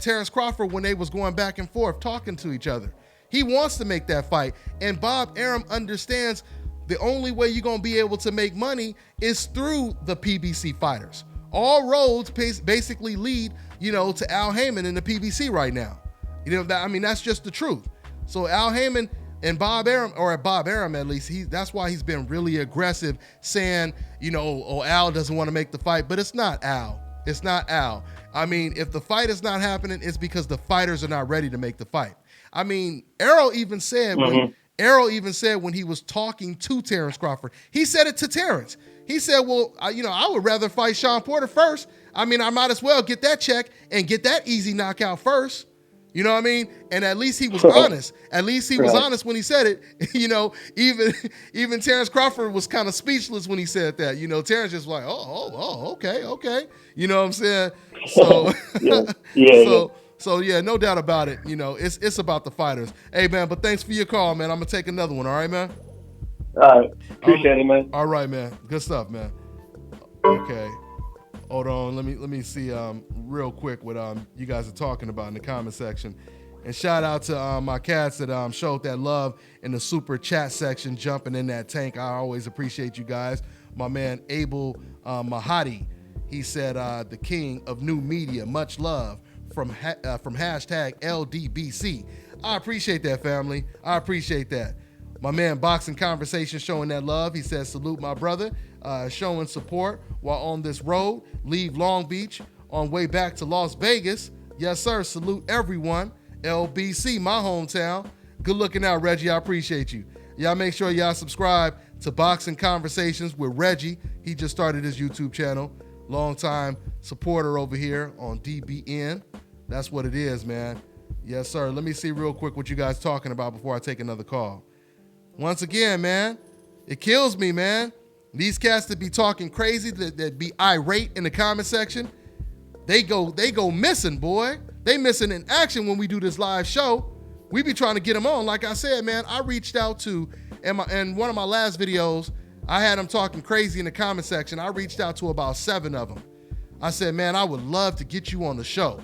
Terrence Crawford when they was going back and forth talking to each other. He wants to make that fight. And Bob Arum understands the only way you're going to be able to make money is through the PBC fighters. All roads basically lead, to Al Heyman in the PBC right now. That's just the truth. So Al Heyman and Bob Arum, or Bob Arum at least, that's why he's been really aggressive saying, Al doesn't want to make the fight, but it's not Al. It's not Al. If the fight is not happening, it's because the fighters are not ready to make the fight. Errol even said when he was talking to Terrence Crawford, he said it to Terrence. He said, well, I would rather fight Sean Porter first. I might as well get that check and get that easy knockout first. You know what I mean? And at least he was honest. At least he was honest when he said it. Even Terrence Crawford was kind of speechless when he said that. Terrence just like, okay. You know what I'm saying? So, So yeah, no doubt about it. It's about the fighters. Hey man, but thanks for your call, man. I'm gonna take another one. All right, man. All right, appreciate it, man. All right, man. Good stuff, man. Okay, hold on. Let me see real quick what you guys are talking about in the comment section. And shout out to my cats that showed that love in the super chat section, jumping in that tank. I always appreciate you guys. My man Abel Mahadi, he said the king of new media, much love. From hashtag LDBC. I appreciate that, family. I appreciate that. My man Boxing Conversation showing that love. He says, salute my brother, showing support while on this road. Leave Long Beach on way back to Las Vegas. Yes, sir. Salute everyone. LBC, my hometown. Good looking out, Reggie. I appreciate you. Y'all make sure y'all subscribe to Boxing Conversations with Reggie. He just started his YouTube channel. Longtime supporter over here on DBN. That's what it is, man. Yes, sir. Let me see real quick what you guys talking about before I take another call. Once again, man, it kills me, man. These cats that be talking crazy, that be irate in the comment section, they go missing, boy. They missing in action when we do this live show. We be trying to get them on. Like I said, man, I reached out to, in one of my last videos, I had them talking crazy in the comment section. I reached out to about 7 of them. I said, man, I would love to get you on the show.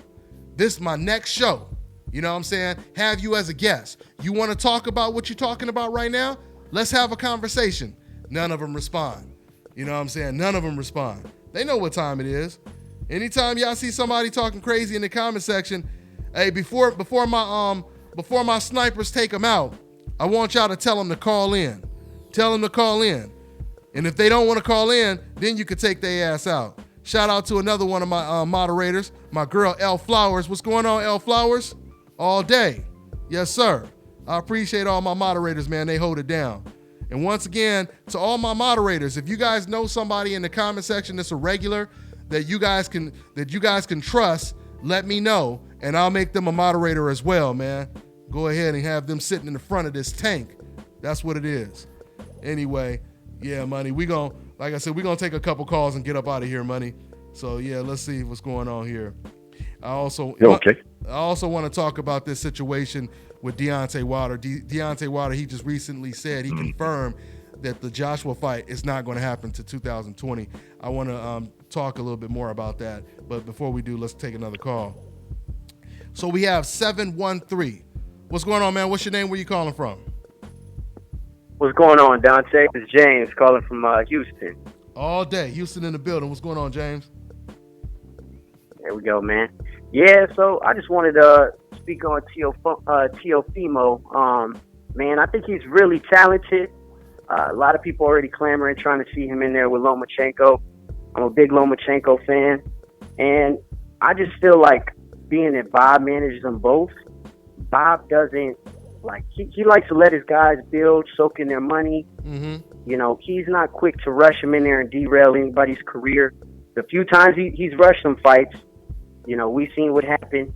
This is my next show. You know what I'm saying? Have you as a guest. You want to talk about what you're talking about right now? Let's have a conversation. None of them respond. You know what I'm saying? None of them respond. They know what time it is. Anytime y'all see somebody talking crazy in the comment section, hey, before my snipers take them out, I want y'all to tell them to call in. Tell them to call in. And if they don't want to call in, then you could take their ass out. Shout out to another one of my moderators, my girl, L Flowers. What's going on, L Flowers? All day. Yes, sir. I appreciate all my moderators, man. They hold it down. And once again, to all my moderators, if you guys know somebody in the comment section that's a regular that you guys can trust, let me know, and I'll make them a moderator as well, man. Go ahead and have them sitting in the front of this tank. That's what it is. Anyway, yeah, Money, like I said, we're going to take a couple calls and get up out of here, Money. So, yeah, let's see what's going on here. I also want to talk about this situation with Deontay Wilder. Deontay Wilder, he just recently said he confirmed that the Joshua fight is not going to happen to 2020. I want to talk a little bit more about that. But before we do, let's take another call. So we have 713. What's going on, man? What's your name? Where you calling from? What's going on, Dante? It's James calling from Houston. All day. Houston in the building. What's going on, James? There we go, man. Yeah, so I just wanted to speak on Teofimo. Man, I think he's really talented. A lot of people already clamoring, trying to see him in there with Lomachenko. I'm a big Lomachenko fan. And I just feel like being that Bob manages them both, Bob doesn't, like, he likes to let his guys build, soak in their money. Mm-hmm. You know, he's not quick to rush him in there and derail anybody's career. The few times he's rushed some fights, you know, we've seen what happened.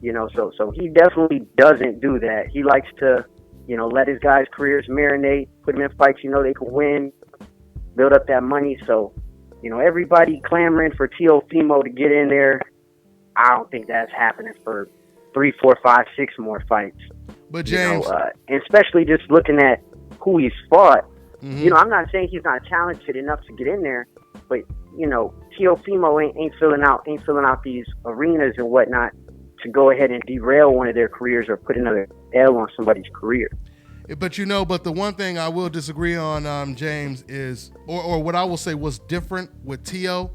You know, so he definitely doesn't do that. He likes to, you know, let his guys' careers marinate, put them in fights, you know, they can win, build up that money. So, you know, everybody clamoring for Teofimo to get in there. I don't think that's happening for 3, 4, 5, 6 more fights. But James, you know, and especially just looking at who he's fought. mm-hmm. You know, I'm not saying he's not talented enough to get in there, but you know, Teofimo ain't filling out these arenas and whatnot to go ahead and derail one of their careers or put another L on somebody's career. But you know, but the one thing I will disagree on, James, is, or what I will say was different with Teo,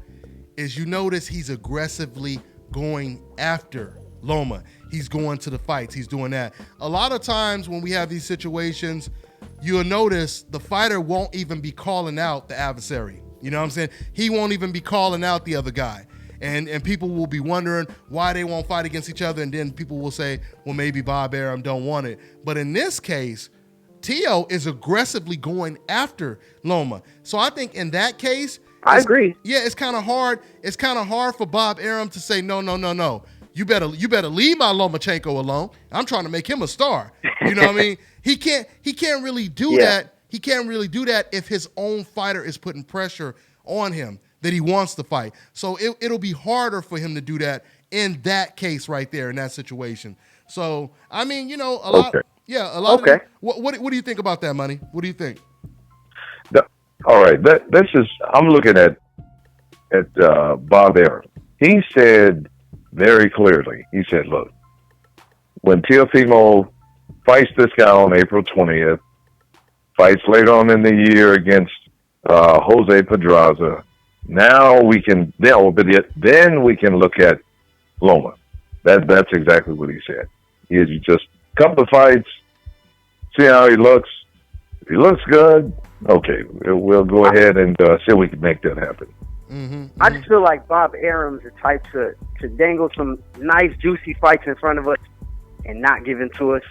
is you notice he's aggressively going after Loma. He's going to the fights. He's doing that. A lot of times when we have these situations, you'll notice the fighter won't even be calling out the adversary. You know what I'm saying? He won't even be calling out the other guy. And people will be wondering why they won't fight against each other. And then people will say, well, maybe Bob Arum don't want it. But in this case, Teo is aggressively going after Loma. So I think in that case, I agree. Yeah, it's kind of hard. It's kind of hard for Bob Arum to say, no. You better leave my Lomachenko alone. I'm trying to make him a star. You know what I mean? He can't really do that. He can't really do that if his own fighter is putting pressure on him that he wants to fight. So it'll be harder for him to do that in that case right there, in that situation. So, I mean, you know, a lot. Okay. What do you think about that, Money? What do you think? All right. This is, I'm looking at Bob Arum. He said very clearly, he said, look, when Teofimo fights this guy on April 20th, fights later on in the year against Jose Pedraza, now we can, then we can look at Loma. That's exactly what he said. He is just a couple of fights, see how he looks. If he looks good, okay, we'll go ahead and see if we can make that happen. Mm-hmm. I just feel like Bob Arum's the type to dangle some nice, juicy fights in front of us and not give in to us.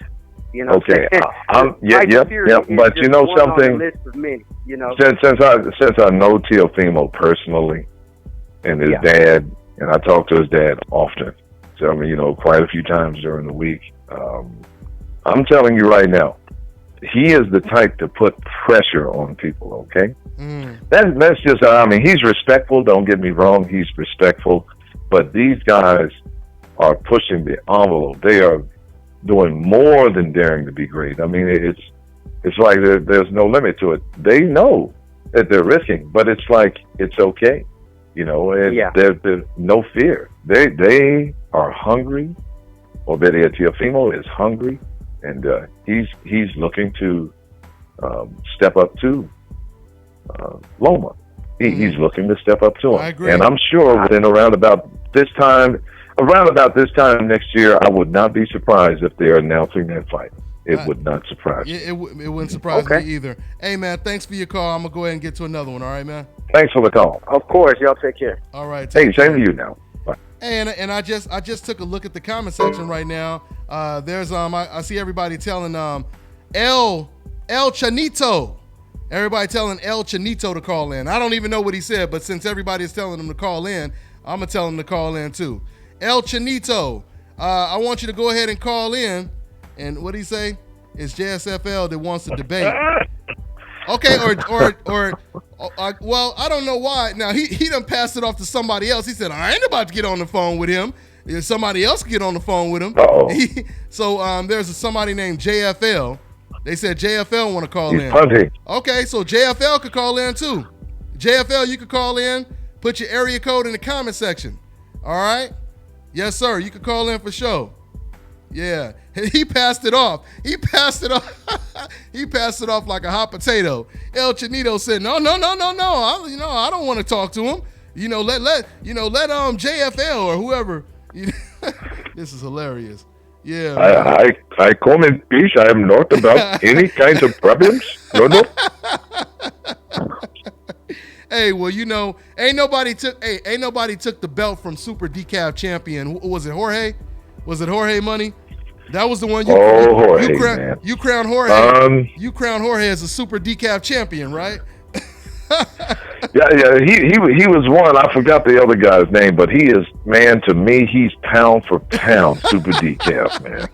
You know, okay. But you know something. List of many, you know, since I know Teofimo personally and his dad, and I talk to his dad often, so I mean, you know, quite a few times during the week. I'm telling you right now, he is the type to put pressure on people. Okay, that's just. I mean, he's respectful. Don't get me wrong, he's respectful, but these guys are pushing the envelope. They are doing more than daring to be great. I mean, it's like there's no limit to it. They know that they're risking, but it's like it's okay, you know. And there's no fear. They are hungry. Or better yet, Teofimo is hungry, and he's looking to step up to Loma. He's looking to step up to him. I agree. And I'm sure within around about this time next year, I would not be surprised if they're announcing that fight. It would not surprise me. It wouldn't surprise me either. Hey, man, thanks for your call. I'm going to go ahead and get to another one. All right, man? Thanks for the call. Of course. Y'all take care. All right. Hey, same to you now. Bye. Hey, and I just took a look at the comment section right now. There's I see everybody telling El Chanito. Everybody telling El Chanito to call in. I don't even know what he said, but since everybody is telling him to call in, I'm going to tell him to call in too. El Chanito, I want you to go ahead and call in. And what did he say? It's JSFL that wants to debate. Okay, well, I don't know why. Now, he done passed it off to somebody else. He said, I ain't about to get on the phone with him. If somebody else can get on the phone with him. So there's somebody named JFL. They said JFL want to call in. Punting. Okay, so JFL could call in too. JFL, you could call in. Put your area code in the comment section. All right? Yes, sir. You could call in for sure. Yeah, he passed it off. He passed it off. He passed it off like a hot potato. El Chinito said, "No. I don't want to talk to him. Let JFL or whoever." This is hilarious. Yeah. I come in peace. I am not about any kinds of problems. No. Hey, well, ain't nobody took the belt from Super Decaf champion. Was it Jorge? Was it Jorge Money? That was the one Jorge, man. You crowned Jorge. You crowned Jorge as a Super Decaf champion, right? Yeah. He was one. I forgot the other guy's name, but he is, man. To me, he's pound for pound Super Decaf, man.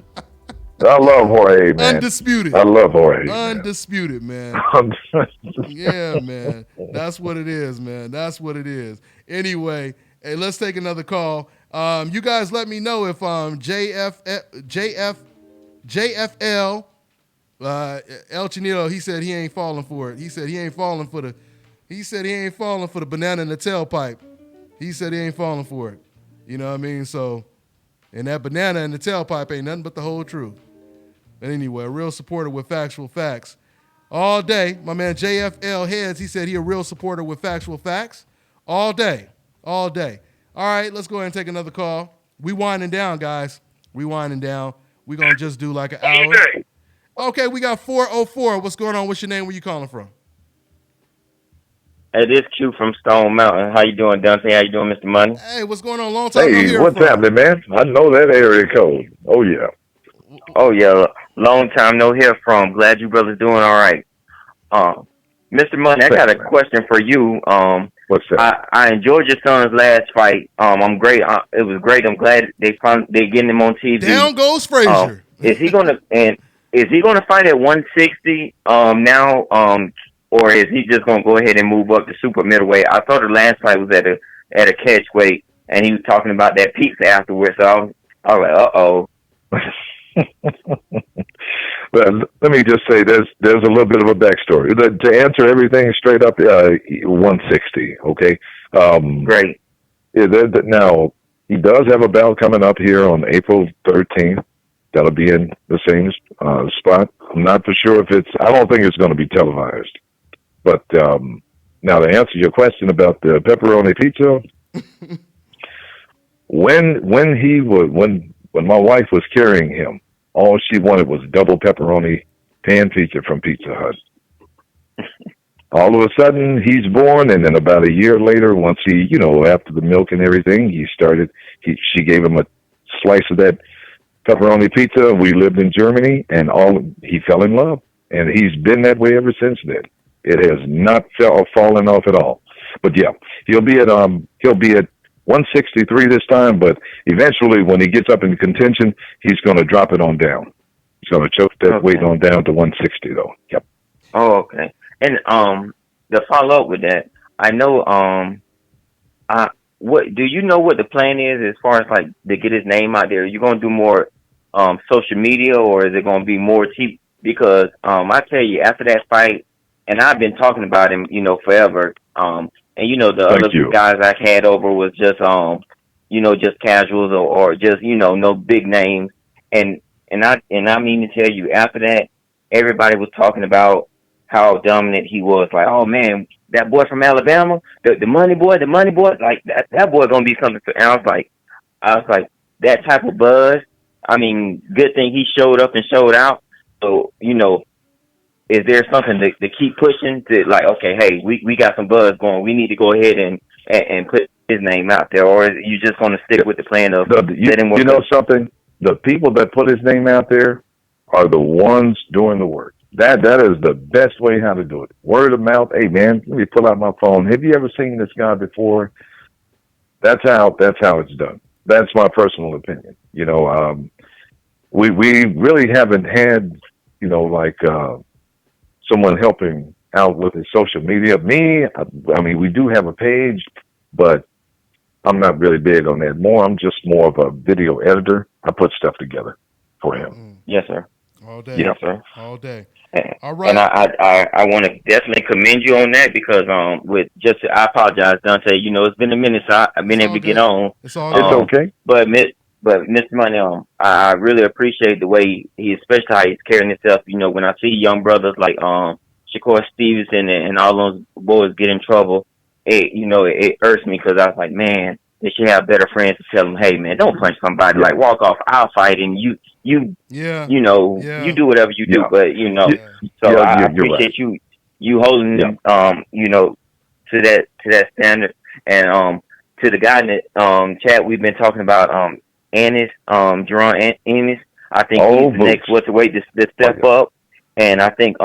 I love Jorge, man. Undisputed. I love Jorge. Undisputed, man. Yeah, man. That's what it is, man. That's what it is. Anyway, hey, let's take another call. You guys let me know if JFL El Chinito, he said he ain't falling for it. He said he ain't falling for the banana in the tailpipe. He said he ain't falling for it. You know what I mean? So, and that banana in the tailpipe ain't nothing but the whole truth. But anyway, a real supporter with factual facts. All day, my man JFL Heads, he said he a real supporter with factual facts. All day. All right, let's go ahead and take another call. We winding down, guys. We winding down. We're going to just do like an hour. Okay, we got 404. What's going on? What's your name? Where you calling from? Hey, this Q from Stone Mountain. How you doing, Dante? How you doing, Mr. Money? Hey, what's going on? Long time no Hey, hear what's from. happening, man? I know that area code. Oh, yeah. Oh, yeah. Long time no hear from. Glad you brothers doing all right. Mr. Money, I got a question for you. What's that? I enjoyed your son's last fight. I'm great. It was great. I'm glad they getting him on TV. Down goes Frazier. Is he gonna fight at 160 now? Or is he just gonna go ahead and move up to super middleweight? I thought the last fight was at a catch weight, and he was talking about that pizza afterwards. So I was like, uh-oh. Well, let me just say there's a little bit of a backstory. To answer everything straight up, 160, okay? Great. Yeah, now, he does have a bout coming up here on April 13th. That'll be in the same spot. I'm not for sure if I don't think it's going to be televised. But now to answer your question about the pepperoni pizza, when my wife was carrying him, all she wanted was double pepperoni pan pizza from Pizza Hut. All of a sudden, he's born, and then about a year later, once he, after the milk and everything, she gave him a slice of that pepperoni pizza. We lived in Germany, and he fell in love, and he's been that way ever since then. It has not fallen off at all. But yeah, he'll be at 163 this time, but eventually when he gets up in contention, he's going to drop it on down. He's going to choke that weight on down to 160 though. Yep. Oh, okay. And to follow up with that, I know what do you know what the plan is as far as like to get his name out there? Are you going to do more social media, or is it going to be more TV? Because I tell you, after that fight, and I've been talking about him, forever. And the other guys I had over was just just casuals or just no big names. And I mean to tell you, after that, everybody was talking about how dominant he was. Like, oh man, that boy from Alabama, the money boy, like that boy gonna be something. And I was like, that type of buzz. I mean, good thing he showed up and showed out. So is there something to keep pushing to, like, okay, hey, we got some buzz going. We need to go ahead and put his name out there, or are you just going to stick with the plan of letting something? The people that put his name out there are the ones doing the work. That is the best way how to do it. Word of mouth. Hey man, let me pull out my phone. Have you ever seen this guy before? That's how it's done. That's my personal opinion. We really haven't had someone helping out with his social media. I mean, we do have a page, but I'm not really big on that. I'm just more of a video editor. I put stuff together for him. Yes, sir. All day. Yes, sir. All day. All right. And I want to definitely commend you on that because I apologize, Dante. It's been a minute, so I've been able to get on. It's all good. It's okay. But But Mr. Money, I really appreciate the way especially how he's carrying himself. You know, when I see young brothers like Shakur Stevenson and all those boys get in trouble, it irks me because I was like, man, they should have better friends to tell them, hey, man, don't punch somebody. Like, walk off, I'll fight, and you do whatever you do. But so I appreciate right. you holding to that standard. And to the guy in the chat, we've been talking about Ennis, Jerron Ennis. I think he's the next welterweight to step up, and I think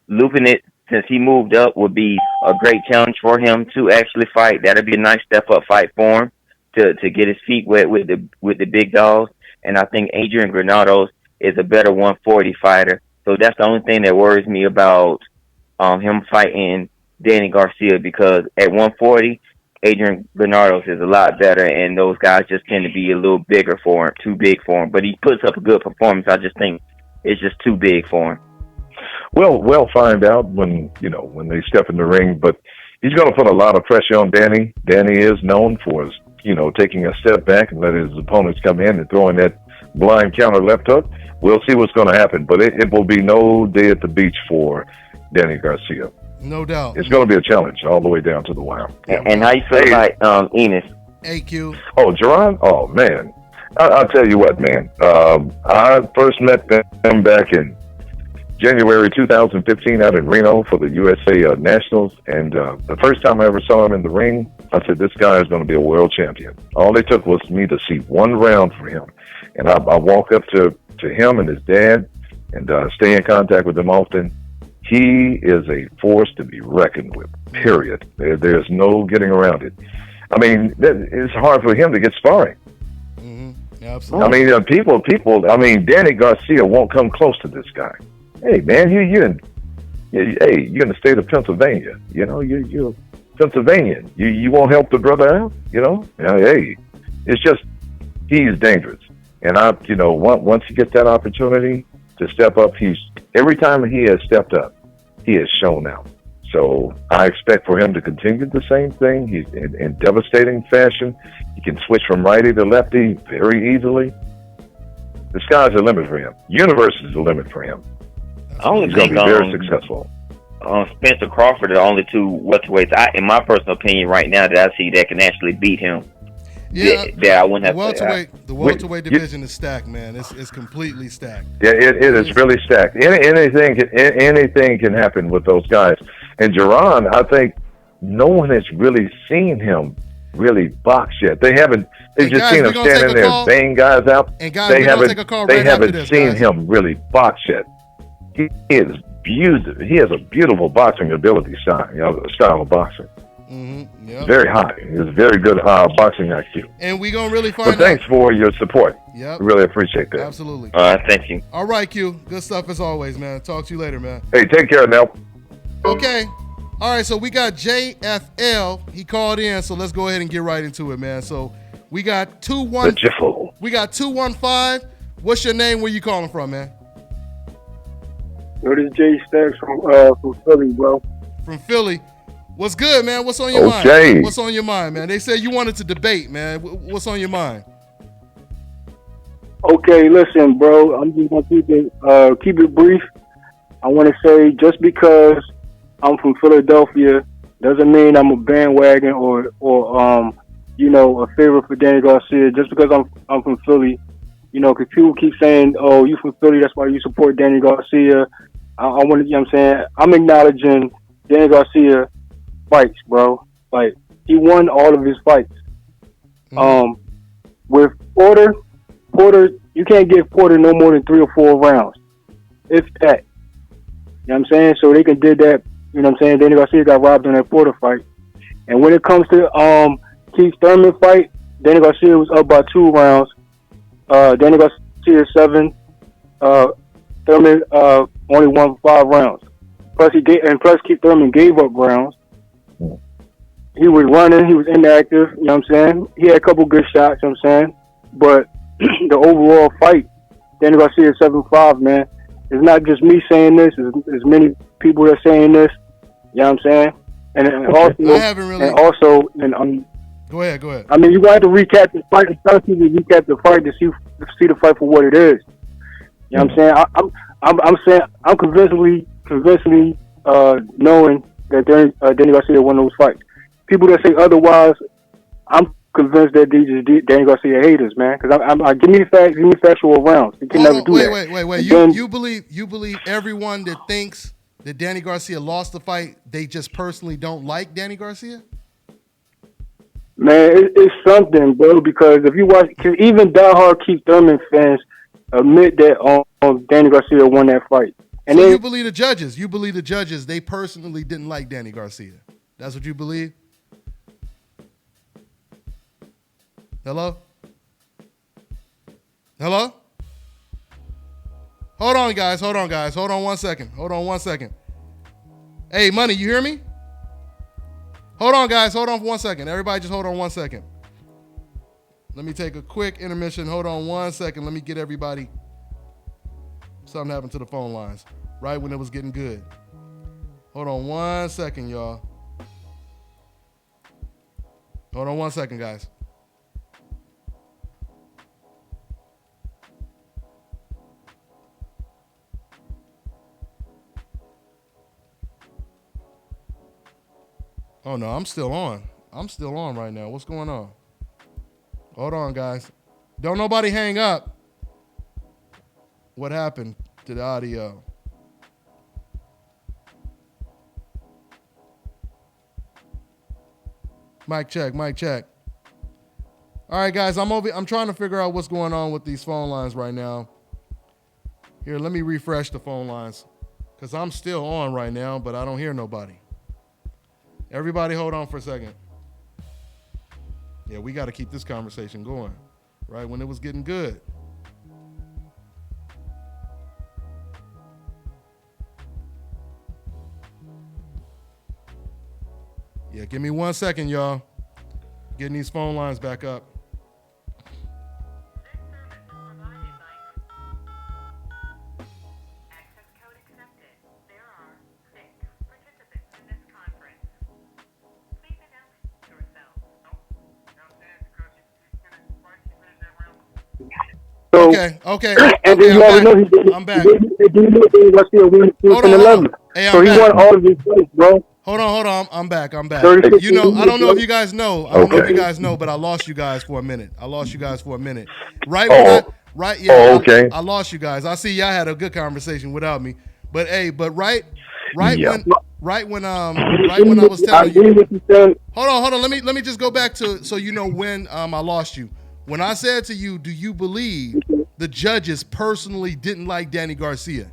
looping it since he moved up would be a great challenge for him to actually fight. That'd be a nice step up fight for him to get his feet wet with the big dogs. And I think Adrian Granados is a better 140 fighter. So that's the only thing that worries me about him fighting Danny Garcia, because at 140, Adrian Granados is a lot better, and those guys just tend to be a little bigger for him, too big for him. But he puts up a good performance. I just think it's just too big for him. Well, we'll find out when they step in the ring, but he's going to put a lot of pressure on Danny. Danny is known for his, taking a step back and letting his opponents come in and throwing that blind counter left hook. We'll see what's going to happen, but it will be no day at the beach for Danny Garcia. No doubt. It's going to be a challenge all the way down to the wire. And how you feel about Enos? AQ. Oh, Jerron? Oh, man. I'll tell you what, man. I first met him back in January 2015 out in Reno for the USA Nationals. And the first time I ever saw him in the ring, I said, this guy is going to be a world champion. All it took was me to see one round for him. And I walk up to him and his dad and stay in contact with them often. He is a force to be reckoned with, period. There's no getting around it. I mean, it's hard for him to get sparring. Mm-hmm. Absolutely. I mean, people, Danny Garcia won't come close to this guy. Hey, man, you're in the state of Pennsylvania. You're Pennsylvanian. You won't help the brother out, Hey, it's just, he's dangerous. And once he gets that opportunity to step up, every time he has stepped up, he has shown out. So I expect for him to continue the same thing. He's in devastating fashion. He can switch from righty to lefty very easily. The sky's the limit for him. Universe is the limit for him. I only He's going to be very successful. Spencer Crawford are the only two welterweights, in my personal opinion, right now that I see that can actually beat him. Yeah, that I wouldn't have the welterweight division is stacked, man. It's completely stacked. Yeah, it is really stacked. Anything can happen with those guys. And Jerron, I think no one has really seen him really box yet. They haven't. They've just seen him standing there banging guys out. And guys, they haven't seen him really box yet. He is beautiful. He has a beautiful boxing ability style of boxing. Mm-hmm. Yep. Very high. It's very good boxing IQ. And we're going to really find out. But thanks for your support. Yep. Really appreciate that. Absolutely. Thank you. All right, Q. Good stuff as always, man. Talk to you later, man. Hey, take care now. Okay. All right, so we got JFL. He called in, so let's go ahead and get right into it, man. So we got 215. What's your name? Where you calling from, man? Yo, this is Jay Stacks from Philly, bro. From Philly. What's good, man? What's on your mind? What's on your mind, man? They said you wanted to debate, man. What's on your mind? Okay, listen, bro. I'm just gonna keep it brief. I want to say just because I'm from Philadelphia doesn't mean I'm a bandwagon or a favorite for Danny Garcia. Just because I'm from Philly, because people keep saying, "Oh, you from Philly, that's why you support Danny Garcia." I want to, I'm acknowledging Danny Garcia fights, bro. Like, he won all of his fights. Mm-hmm. With Porter, you can't give Porter no more than 3 or 4 rounds, if that. You know what I'm saying? So they did that. You know what I'm saying? Danny Garcia got robbed in that Porter fight. And when it comes to Keith Thurman fight, Danny Garcia was up by 2 rounds. Danny Garcia 7. Thurman only won 5 rounds. Plus Keith Thurman gave up rounds. He was running. He was inactive. You know what I'm saying? He had a couple good shots. You know what I'm saying? But the overall fight, Danny Garcia 7-5, man. It's not just me saying this. There's many people that are saying this. You know what I'm saying? And also, I haven't really. And also, Go ahead. I mean, you got to recap the fight. It's time to recap the fight to see the fight for what it is. You know what I'm saying? I'm saying I'm convincingly knowing that Danny Garcia won those fights. People that say otherwise, I'm convinced that these are Danny Garcia haters, man. Because I give me facts, give me factual rounds. You can never do that. Wait. You believe everyone that thinks that Danny Garcia lost the fight, they just personally don't like Danny Garcia? Man, it's something, bro. Because if you watch, cause even diehard Keith Thurman fans admit that Danny Garcia won that fight. And so then, you believe the judges? You believe the judges? They personally didn't like Danny Garcia. That's what you believe? Hello? Hold on, guys. Hold on 1 second. Hey, Money, you hear me? Hold on, guys. Hold on for 1 second. Everybody just hold on 1 second. Let me take a quick intermission. Hold on 1 second. Let me get everybody. Something happened to the phone lines right when it was getting good. Hold on 1 second, y'all. Hold on 1 second, guys. Oh, no, I'm still on. I'm still on right now. What's going on? Hold on, guys. Don't nobody hang up. What happened to the audio? Mic check. All right, guys, I'm trying to figure out what's going on with these phone lines right now. Here, let me refresh the phone lines because I'm still on right now, but I don't hear nobody. Everybody hold on for a second. Yeah, we got to keep this conversation going, right? When it was getting good. Yeah, give me 1 second, y'all. Getting these phone lines back up. so, Okay. And then you already know I'm back. Hold on. Hey, so he won all of his fights, bro. Hold on. I'm back. You know, I don't know if you guys know. I don't know if you guys know, but I lost you guys for a minute. Right when I lost you guys. I see y'all had a good conversation without me. But hey, right when I was telling you. Hold on. Let me just go back to so you know when I lost you. When I said to you, do you believe the judges personally didn't like Danny Garcia?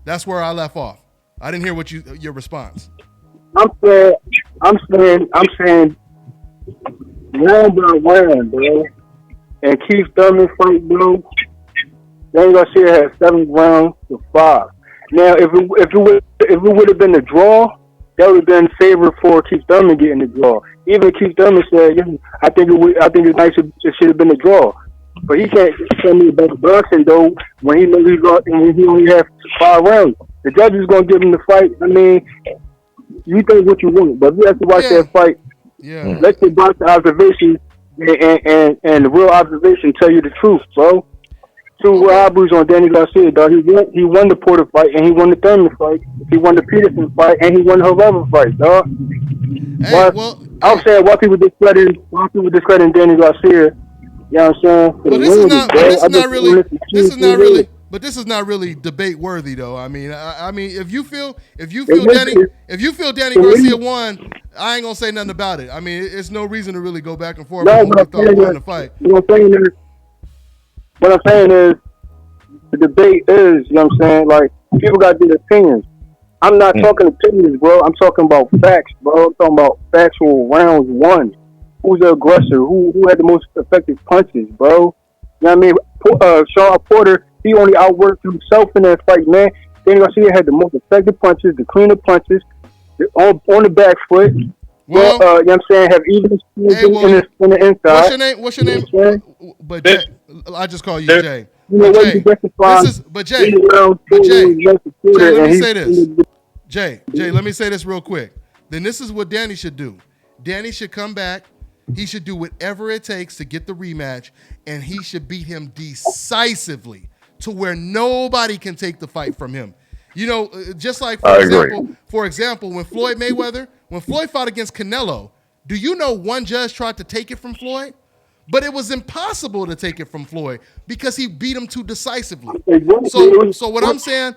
That's where I left off. I didn't hear your response. I'm saying round by round, bro. And Keith Thurman fight, bro. Danny Garcia had 7 rounds to 5. Now, if it would have been a draw, that would have been favor for Keith Thurman getting the draw. Even Keith Thurman said, I think it's nice it should have been a draw. But he can't tell me about the boxing though when he knows he only has 5 rounds. The judge is gonna give him the fight. I mean, you think what you want, but we have to watch that fight. Yeah. Let the boxing observation and the real observation tell you the truth, bro. 2 robberies on Danny Garcia, dog. He won the Porter fight and he won the Thurman fight. He won the Peterson fight and he won the Herrera fight, dog. I'm saying why people discrediting Danny Garcia. You know what I'm saying? But this is not really debate worthy though. I mean, if you feel Danny Garcia won, I ain't gonna say nothing about it. I mean, it's no reason to really go back and forth on who thought won the fight. What I'm saying is, the debate is, you know what I'm saying? Like, people got their opinions. I'm not talking opinions, bro. I'm talking about facts, bro. I'm talking about factual rounds won. Who's the aggressor? Who had the most effective punches, bro? You know what I mean? Sean Porter, he only outworked himself in that fight, man. Danny Garcia had the most effective punches, the cleaner punches, on the back foot. Well, you know what I'm saying? Have even in the inside. What's your name? But Jay, I just call you Jay. Jay, let me say this. Jay, let me say this real quick. Then this is what Danny should do. Danny should come back He should do whatever it takes to get the rematch, and he should beat him decisively to where nobody can take the fight from him. You know, just like, for example, when Floyd fought against Canelo, do you know one judge tried to take it from Floyd? But it was impossible to take it from Floyd because he beat him too decisively. So what I'm saying,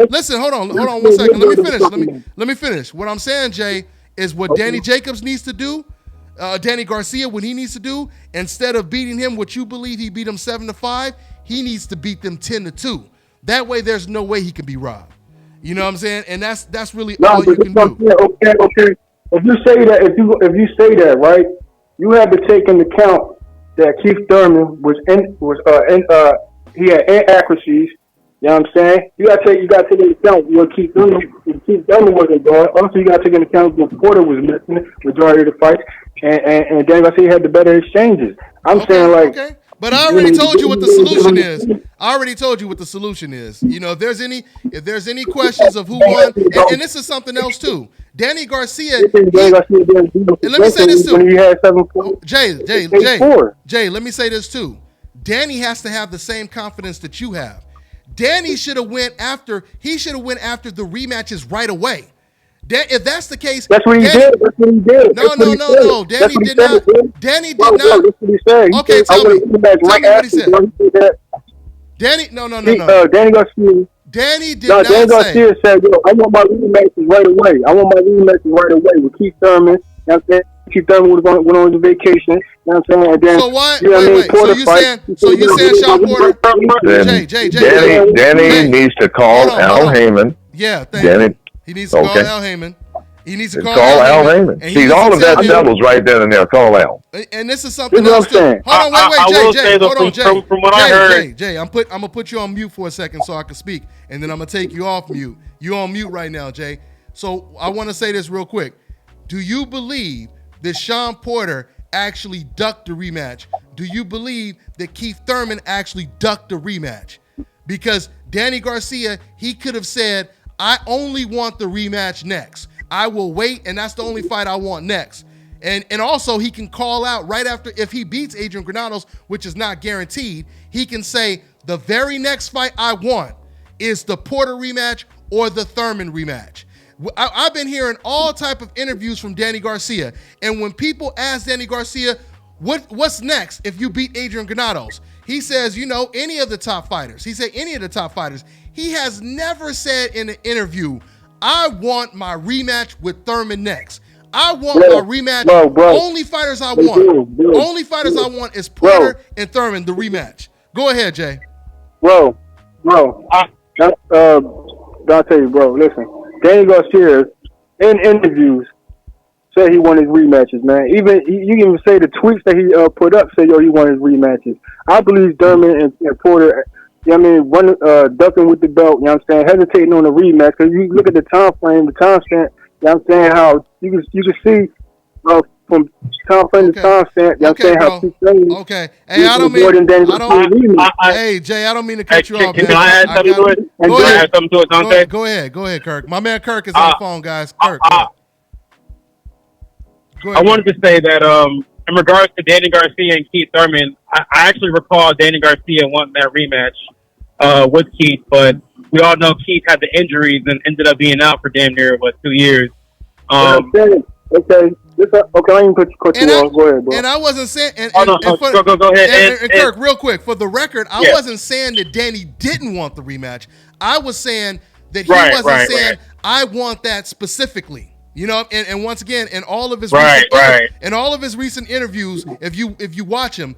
listen, hold on 1 second. Let me finish. What I'm saying, Jay, is what Danny Jacobs needs to do, Danny Garcia, what he needs to do, instead of beating him what you believe he beat him 7-5, he needs to beat them 10-2. That way there's no way he can be robbed. You know what I'm saying? And that's really all you can do. Okay. If you say that, right? You have to take into account that Keith Thurman he had inaccuracies. You know what I'm saying? You got to take into account what Keith Thurman wasn't doing. Also, you got to take into account what Porter was missing majority of the fights, and Dan Garcia had the better exchanges. I'm saying like. But I already told you what the solution is. You know, if there's any questions of who won, and this is something else too. Danny Garcia. And let me say this too. Jay, let me say this too. Danny has to have the same confidence that you have. Danny should have went after the rematches right away. If that's the case, that's what he did. No. Danny did not. Danny did not. That's what he said. Okay, tell me what he said. Danny, no. Danny Garcia. Danny did not say. Danny Garcia said, "Yo, I want my rematches right away with Keith Thurman." You know what I'm saying? Keith Thurman went on vacation. You know what I'm saying? And then, so what? Wait. So you saying Sean Porter? Jay. Danny needs to call Al Heyman. Yeah, thank you. He needs to call Al Heyman. He needs to call Al Heyman. See, all of that settles right then and there. Call Al. And this is something else too. Hold on, Jay. Hold on, Jay. From what I heard, Jay, I'm gonna put you on mute for a second so I can speak, and then I'm gonna take you off mute. You on mute right now, Jay. So I want to say this real quick. Do you believe that Sean Porter actually ducked the rematch? Do you believe that Keith Thurman actually ducked the rematch? Because Danny Garcia, he could have said, I only want the rematch next. I will wait, and that's the only fight I want next. And also, he can call out right after, if he beats Adrian Granados, which is not guaranteed, he can say, the very next fight I want is the Porter rematch or the Thurman rematch. I've been hearing all type of interviews from Danny Garcia, and when people ask Danny Garcia, what's next if you beat Adrian Granados? He says, any of the top fighters. He said any of the top fighters. He has never said in an interview, I want my rematch with Thurman next. I want my rematch. Only fighters I want. Only fighters I want is Porter and Thurman, the rematch. Go ahead, Jay. I'll tell you, bro, listen. Danny Garcia, in interviews, said he won his rematches, man. Even you can even say the tweets that he put up say, he won his rematches. I believe Thurman and Porter, ducking with the belt, hesitating on the rematch, because you look at the time frame, the time stamp, how you can see from time frame to time stamp, how okay. Hey, hey, Jay, I don't mean to cut you off. Can I add something to it? Dante? Go ahead, Kirk. My man Kirk is on the phone, guys. Kirk. Go ahead, I wanted to say that in regards to Danny Garcia and Keith Thurman, I actually recall Danny Garcia wanting that rematch with Keith, but we all know Keith had the injuries and ended up being out for damn near 2 years. Okay. I can put you on. Go ahead, bro. And I wasn't saying. Go ahead. And Kirk, real quick, for the record, I wasn't saying that Danny didn't want the rematch. I was saying that he wasn't saying I want that specifically. And once again, in all of his recent interviews, if you watch him,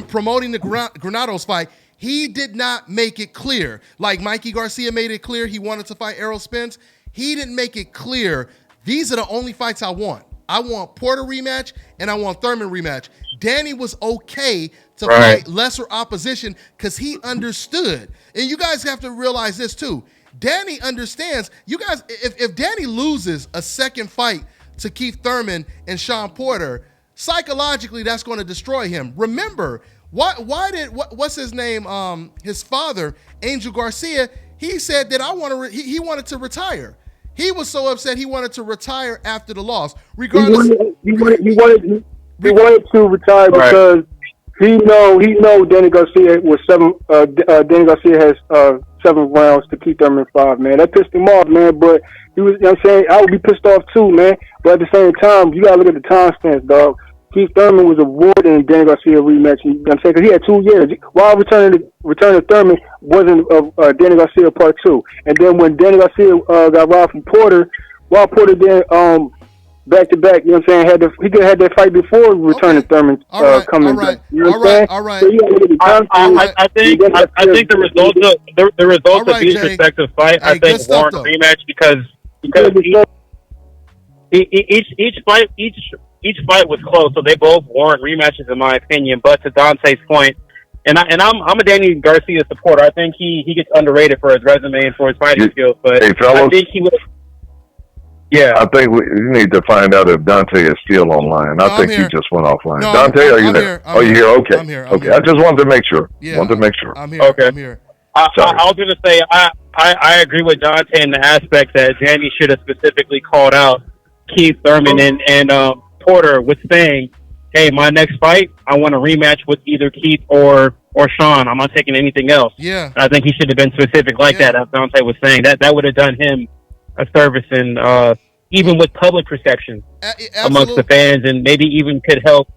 promoting the Granados fight, he did not make it clear. Like Mikey Garcia made it clear he wanted to fight Errol Spence. He didn't make it clear. These are the only fights I want. I want Porter rematch and I want Thurman rematch. Danny was okay to fight lesser opposition because he understood. And you guys have to realize this too. Danny understands. You guys, if Danny loses a second fight to Keith Thurman and Sean Porter, psychologically that's going to destroy him. Remember, what's his name? His father, Angel Garcia, he said that he wanted to retire. He was so upset he wanted to retire after the loss. He Regardless, wanted to retire because he know Danny Garcia was Danny Garcia has 7 rounds to Keith Thurman 5, man. That pissed him off, man. But he was, you know what I'm saying, I would be pissed off too, man. But at the same time, you gotta look at the time stance, dog. Keith Thurman was avoiding Danny Garcia rematch. You know what I'm saying? Because he had 2 years. While returning to Thurman wasn't Danny Garcia part 2. And then when Danny Garcia got robbed from Porter, while Porter then back to back, you know what I'm saying, he could have had that fight before returning Thurman coming back. You know what I'm saying? All right. So I think the results of each respective fight, I think, warrant rematch because each fight was close, so they both warrant rematches in my opinion. But to Dante's point, and I'm a Danny Garcia supporter. I think he gets underrated for his resume and for his fighting skills. But hey, fellas, I think he would. Yeah, I think you need to find out if Dante is still online. I think he just went offline. No, Dante, are you there? Oh, you're here. Okay. I'm here. I just wanted to make sure. Yeah, I'm here. Okay. I'm here. I was going to say I agree with Dante in the aspect that Danny should have specifically called out Keith Thurman and Porter with saying, "Hey, my next fight, I want a rematch with either Keith or Sean. I'm not taking anything else." Yeah, and I think he should have been specific like that, as Dante was saying. That would have done him a service, and even with public perception amongst the fans, and maybe even could help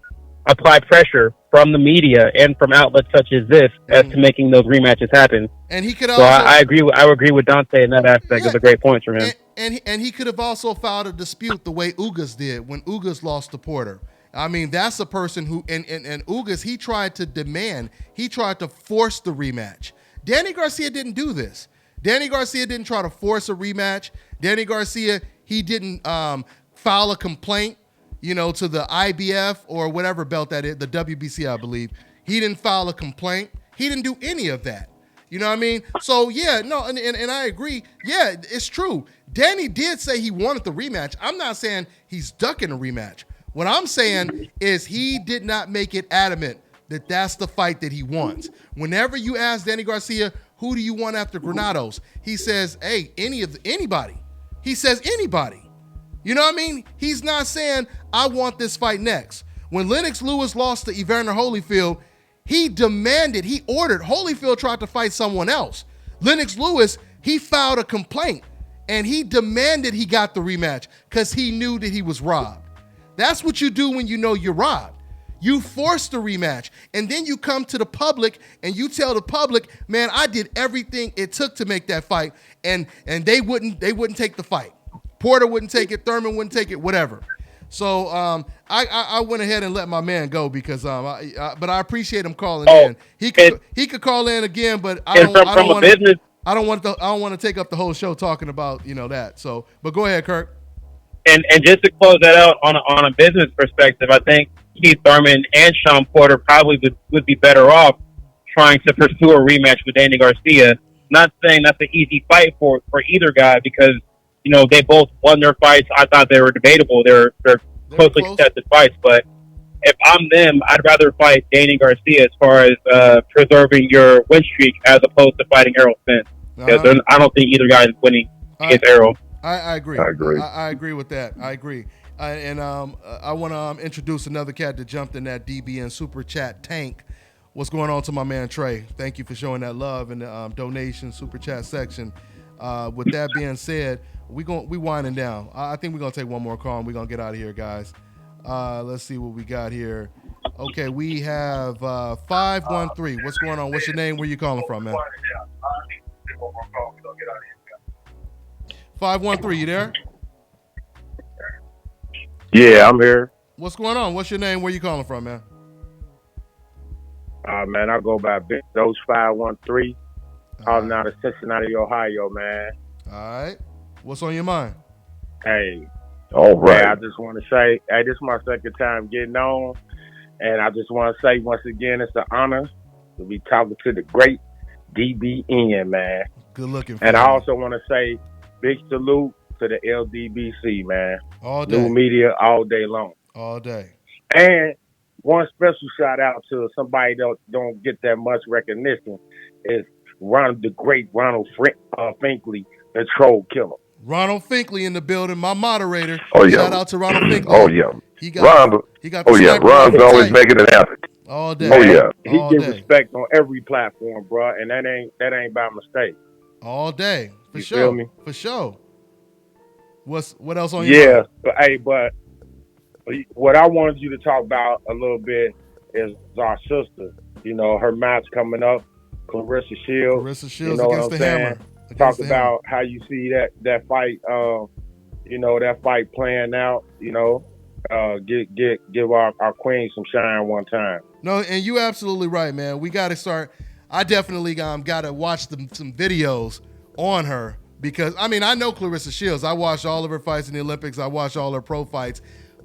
apply pressure from the media and from outlets such as this as to making those rematches happen. And he could also. So I agree with Dante in that aspect. Of the great points from him. And he could have also filed a dispute the way Ugas did when Ugas lost to Porter. I mean, that's a person who and Ugas, he tried to force the rematch. Danny Garcia didn't do this. Danny Garcia didn't try to force a rematch. Danny Garcia, he didn't file a complaint, to the IBF or whatever belt that is, the WBC, I believe. He didn't file a complaint. He didn't do any of that. You know what I mean? So, yeah, no, and I agree. Yeah, it's true. Danny did say he wanted the rematch. I'm not saying he's ducking a rematch. What I'm saying is he did not make it adamant that that's the fight that he wants. Whenever you ask Danny Garcia, who do you want after Granados? He says, hey, anybody. He says anybody. You know what I mean? He's not saying, I want this fight next. When Lennox Lewis lost to Evander Holyfield, he ordered, Holyfield tried to fight someone else. Lennox Lewis, he filed a complaint, and he demanded he got the rematch because he knew that he was robbed. That's what you do when you know you're robbed. You force the rematch, and then you come to the public and you tell the public, man, I did everything it took to make that fight, and they wouldn't take the fight. Porter wouldn't take it, Thurman wouldn't take it, whatever. So I went ahead and let my man go because but I appreciate him calling in. He could call in again, but I don't want to take up the whole show talking about that. So, but go ahead, Kirk. And just to close that out on a business perspective, I think Keith Thurman and Sean Porter probably would be better off trying to pursue a rematch with Danny Garcia. Not saying that's an easy fight for either guy because, they both won their fights. I thought they were debatable. They're closely contested fights. But if I'm them, I'd rather fight Danny Garcia as far as preserving your win streak as opposed to fighting Errol Spence. Because I don't think either guy is winning against Errol. I agree. I agree. I agree with that. I agree. And I want to introduce another cat that jumped in that DBN Super Chat tank. What's going on to my man Trey? Thank you for showing that love in the donation Super Chat section. With that being said, we winding down. I think we're going to take one more call and we're going to get out of here, guys. Let's see what we got here. Okay, we have 513. What's going on? What's your name? Where you calling from, man? 513, you there? Yeah, I'm here. What's going on? What's your name? Where you calling from, man? Man, I go by Big Dose 513. Calling out of Cincinnati, Ohio, man. All right. What's on your mind? Hey. All right. I just want to say, hey, this is my second time getting on. And I just want to say once again, it's an honor to be talking to the great DBN, man. Good looking. And I also want to say big salute to the LDBC, man. All day. New media all day long. All day. And one special shout out to somebody that don't get that much recognition is the great Ronald Finkley, the troll killer. Ronald Finkley in the building, my moderator. Oh yeah. Shout out to Ronald Finkley. Oh yeah. He got the Ron's always making it happen. All day. Oh yeah. He get respect on every platform, bro, and that ain't by mistake. All day. For you sure. Feel me? For sure. What else on your mind? But what I wanted you to talk about a little bit is our sister. You know, her match coming up, Clarissa Shields. Clarissa Shields you know against what I'm the saying? Hammer. Talk about how you see that fight. You know, that fight playing out. You know, give our queen some shine one time. No, and you absolutely right, man. We got to start. I definitely got to watch some videos on her because, I mean, I know Clarissa Shields. I watched all of her fights in the Olympics. I watched all her pro fights,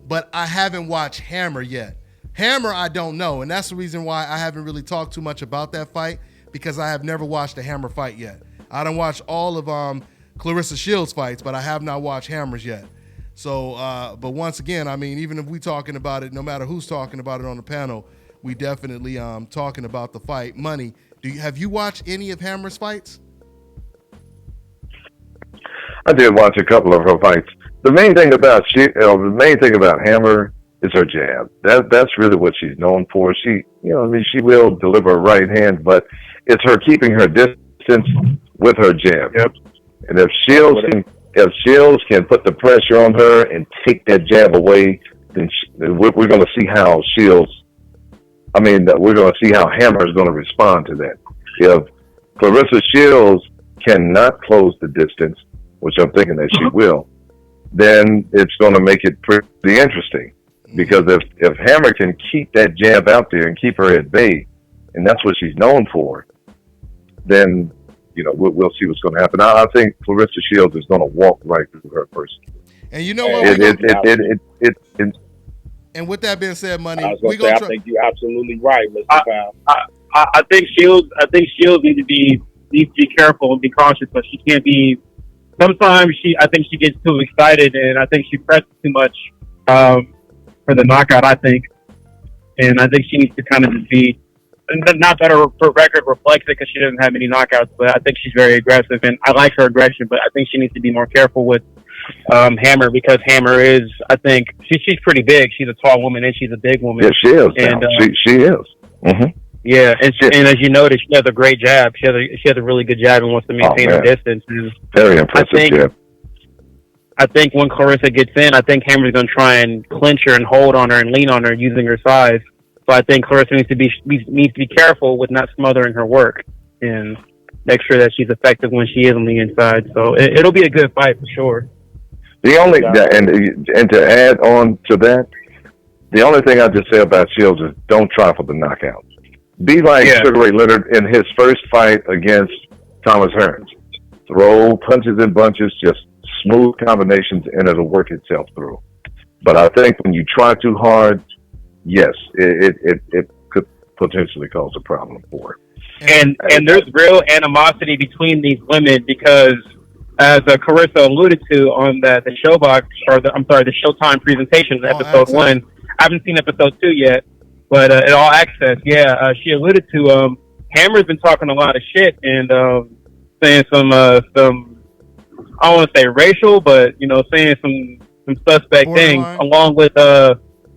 but I haven't watched Hammer yet. Hammer, I don't know, and that's the reason why I haven't really talked too much about that fight because I have never watched a Hammer fight yet. I don't watch all of Clarissa Shields fights, but I have not watched Hammers yet. So, but once again, I mean, even if we talking about it, no matter who's talking about it on the panel, we definitely talking about the fight. Money, have you watched any of Hammer's fights? I did watch a couple of her fights. The main thing about Hammer is her jab. That's really what she's known for. She will deliver a right hand, but it's her keeping her distance with her jab. Yep. And if Shields can put the pressure on her and take that jab away, then we're going to see how we're going to see how Hammer is going to respond to that. If Clarissa Shields cannot close the distance, which I'm thinking that she will, then it's going to make it pretty interesting. Because if Hammer can keep that jab out there and keep her at bay, and that's what she's known for, then we'll see what's going to happen. I think Clarissa Shields is going to walk right through her first. And you know what? And with that being said, Money, I think you're absolutely right, Mr. Powell. I think Shields needs to be careful and be cautious, but she can't be. Sometimes I think she gets too excited, and I think she presses too much for the knockout. I think, and I think she needs to kind of just be. Not that her record reflects it because she doesn't have any knockouts, but I think she's very aggressive, and I like her aggression. But I think she needs to be more careful with Hammer because Hammer is, I think, she's pretty big. She's a tall woman and she's a big woman. Yeah, she is. And, she is. Mm-hmm. Yeah, and as you notice, she has a great jab. She has a really good jab and wants to maintain her distance. And very impressive jab. I think when Clarissa gets in, I think Hammer's going to try and clinch her and hold on her and lean on her using her size. So I think Clarissa needs to be careful with not smothering her work and make sure that she's effective when she is on the inside. So it'll be a good fight for sure. The only and to add on to that, the only thing I just say about Shields is don't try for the knockouts. Be like Sugar Ray Leonard in his first fight against Thomas Hearns. Throw punches and bunches, just smooth combinations, and it'll work itself through. But I think when you try too hard, yes, it could potentially cause a problem for her. And there's real animosity between these women because, as Carissa alluded to on the Showbox, the Showtime presentation, episode 1. I haven't seen episode 2 yet, but at All Access, she alluded to Hammer's been talking a lot of shit and saying some I don't want to say racial, but saying some suspect things, along with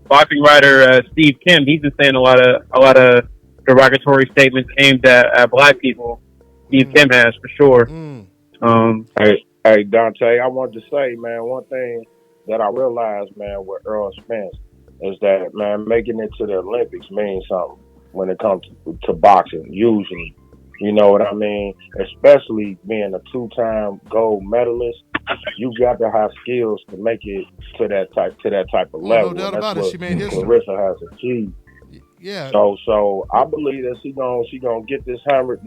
boxing writer Steve Kim. He's been saying a lot of derogatory statements aimed at black people. Steve Kim has for sure. Hey Dante, I wanted to say, man, one thing that I realized, man, with Earl Spence is that, man, making it to the Olympics means something when it comes to boxing. Usually, you know what I mean. Especially being a 2-time gold medalist, you got to have skills to make it to that type of level. No doubt about it. She made history. Clarissa has achieved. Yeah. So I believe that she gonna get this hammer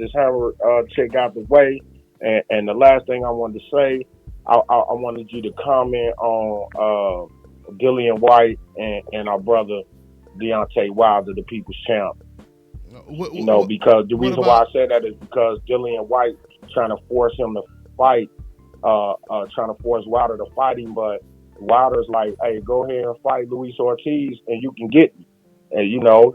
chick out the way. And the last thing I wanted to say, I wanted you to comment on Dillian White and our brother Deontay Wilder, the People's Champ. Because the reason why I said that is because Dillian White trying to force him to fight, trying to force Wilder to fight him, but Wilder's like, hey, go ahead and fight Luis Ortiz and you can get me. And,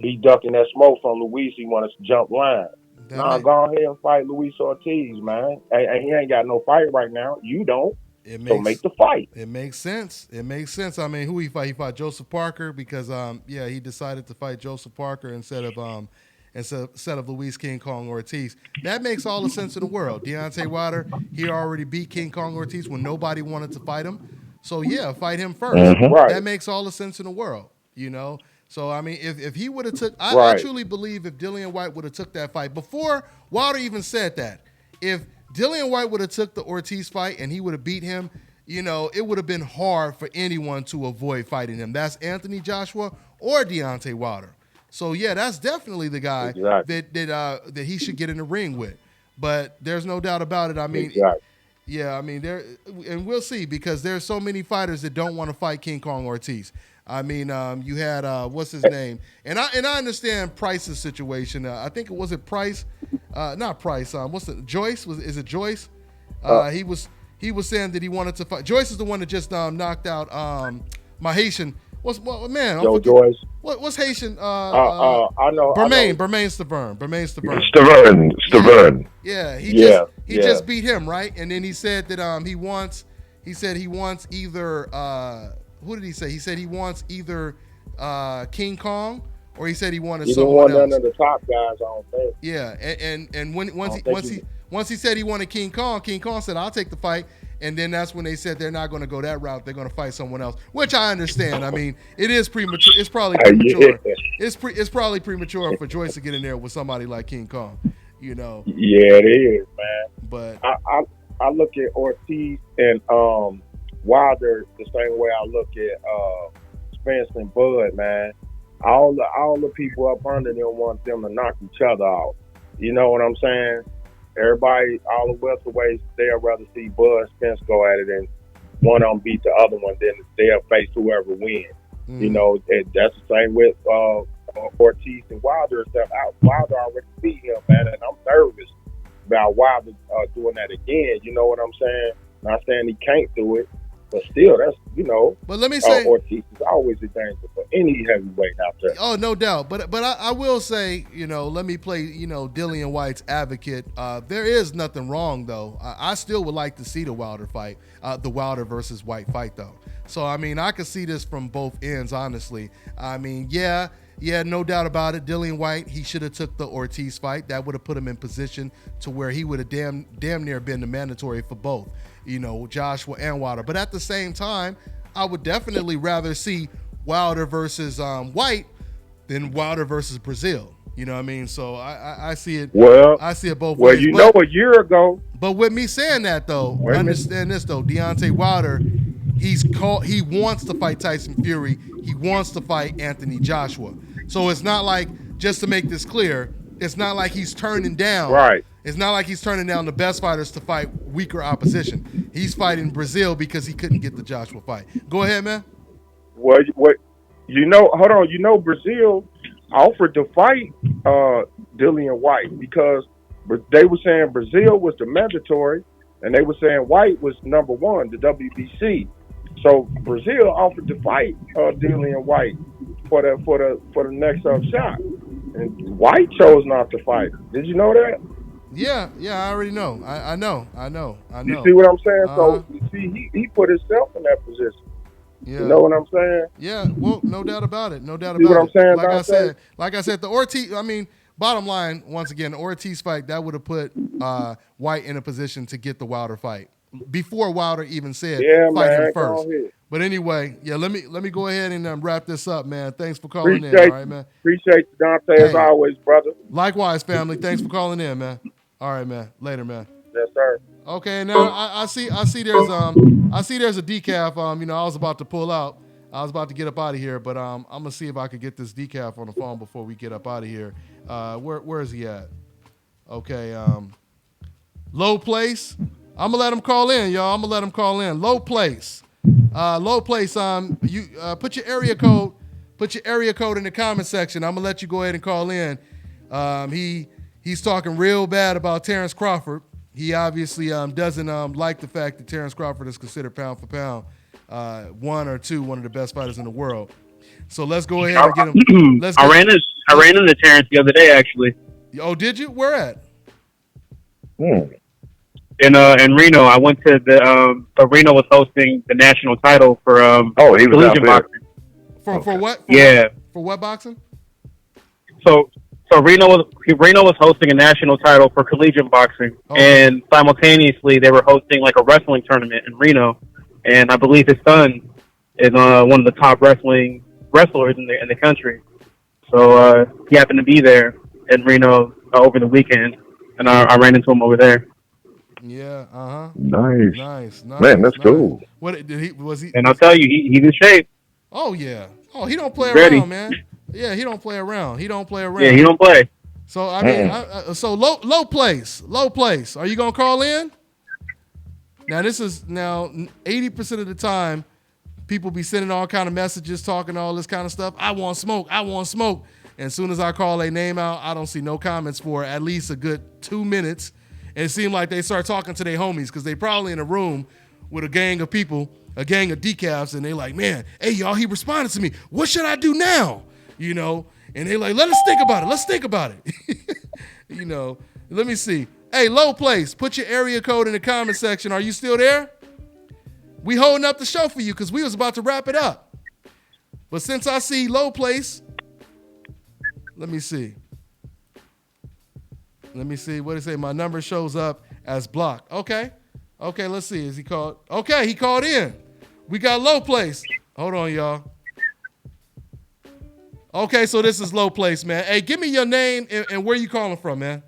he ducking that smoke from Luis. He wanted to jump line. Go ahead and fight Luis Ortiz, man. And he ain't got no fight right now. You don't. So make the fight. It makes sense. It makes sense. I mean, who he fight? He fought Joseph Parker because he decided to fight Joseph Parker instead of Luis King Kong Ortiz. That makes all the sense in the world. Deontay Wilder, he already beat King Kong Ortiz when nobody wanted to fight him. So yeah, fight him first. Right. That makes all the sense in the world, you know. So I mean, if he would have took, I truly believe if Dillian White would have took that fight before Wilder even said that, if Dillian White would have took the Ortiz fight and he would have beat him, you know, it would have been hard for anyone to avoid fighting him. That's Anthony Joshua or Deontay Wilder. So yeah, that's definitely the guy that he should get in the ring with. But there's no doubt about it. I mean, yeah, I mean and we'll see because there's so many fighters that don't want to fight King Kong Ortiz. I mean, you had what's his name, and I understand Price's situation. I think it was Price, not Price. What's it? Joyce is it Joyce? He was saying that he wanted to fight. Joyce is the one that just knocked out my Haitian. What's Joyce? What's Haitian? I know. Bermain Stavern. Stavern. Yeah, he just beat him, right? And then he said that he wants either who did he say? He said he wants either King Kong or he said he wanted someone else. He didn't want none of the top guys, I don't think. Yeah, and once he said he wanted King Kong said I'll take the fight. And then that's when they said they're not going to go that route. They're going to fight someone else, which I understand. I mean, it is premature. It's probably premature. It's probably premature for Joyce to get in there with somebody like King Kong, you know. Yeah, it is, man. But I look at Ortiz and Wilder the same way I look at Spence and Bud, man. All the people up under them want them to knock each other out. You know what I'm saying? Everybody, all the welterweights, they'll rather see Bud Spence go at it and one of them beat the other one, then they'll face whoever wins. You know, that's the same with Ortiz and Wilder and stuff. Wilder already beat him, man, and I'm nervous about Wilder doing that again. You know what I'm saying? Not saying he can't do it, but still, that's, you know. But let me say, Ortiz is always a danger for any heavyweight out there. Oh, no doubt. But I will say, you know, let me play, you know, Dillian White's advocate. There is nothing wrong, though. I still would like to see the Wilder fight, the Wilder versus White fight, though. So, I mean, I could see this from both ends, honestly. I mean, yeah, no doubt about it. Dillian White, he should have took the Ortiz fight. That would have put him in position to where he would have damn near been the mandatory for both, you know, Joshua and Wilder. But at the same time, I would definitely rather see Wilder versus White than Wilder versus Brazil. You know what I mean? So I see it. Well, I see it both well, ways. You know, a year ago. But with me saying that, though, understand this though. Deontay Wilder, he wants to fight Tyson Fury. He wants to fight Anthony Joshua. So it's not like, just to make this clear, it's not like he's turning down. Right. It's not like he's turning down the best fighters to fight weaker opposition. He's fighting Brazil because he couldn't get the Joshua fight. Go ahead, man. Well, you know, hold on. You know, Brazil offered to fight Dillian White because they were saying Brazil was the mandatory, and they were saying White was number one, the WBC. So Brazil offered to fight Dillian White for the next shot, and White chose not to fight. Did you know that? Yeah, I already know. I know. You see what I'm saying? So you see, he put himself in that position. Yeah. You know what I'm saying? Yeah, well, no doubt about it. No doubt see about what it. I'm saying? Like I said, the Ortiz. I mean, bottom line, once again, the Ortiz fight that would have put White in a position to get the Wilder fight before Wilder even said fight him first. But anyway, yeah, let me go ahead and wrap this up, man. Thanks for calling in. All right, man. Appreciate you, Dante, as always, brother. Likewise, family. Thanks for calling in, man. All right, man. Later, man. Yes, sir. Okay, now I see there's a decaf. You know, I was about to pull out. I was about to get up out of here, but I'm gonna see if I could get this decaf on the phone before we get up out of here. Where is he at? Okay, Low Place. I'm gonna let him call in, y'all. Low Place. Low Place. You put your area code. Put your area code in the comment section. I'm gonna let you go ahead and call in. He's talking real bad about Terrence Crawford. He obviously doesn't like the fact that Terrence Crawford is considered pound for pound one of the best fighters in the world. So let's go ahead and get him. I ran into Terrence the other day, actually. Oh, did you? Where at? in Reno. I went to the so Reno was hosting the national title for he was out collegiate there. boxing. For what? For what boxing? So Reno was hosting a national title for collegiate boxing, and simultaneously they were hosting like a wrestling tournament in Reno, and I believe his son is one of the top wrestlers in the country. So he happened to be there in Reno over the weekend, and I ran into him over there. Yeah. Nice. Man, that's cool. What did he? Was he? And I'll tell you, he's in shape. Oh yeah. Oh, he don't play Ready. around, man. Yeah, he don't play around. Yeah, he don't play. So I mean, so low place. Are you gonna call in? Now this is 80% of the time, people be sending all kind of messages, talking all this kind of stuff. I want smoke. And as soon as I call a name out, I don't see no comments for at least a good 2 minutes. And it seemed like they start talking to their homies because they probably in a room with a gang of people, a gang of decafs, and they like, man, hey y'all, he responded to me. What should I do now? You know, and they like, let's think about it. You know, let me see. Hey, low place, put your area code in the comment section. Are you still there? We holding up the show for you because we was about to wrap it up. But since I see low place, let me see. What did it say? My number shows up as blocked. Okay, let's see. Is he called? Okay, he called in. We got low place. Hold on, y'all. Okay, so this is low place, man. Hey, give me your name and where you calling from, man.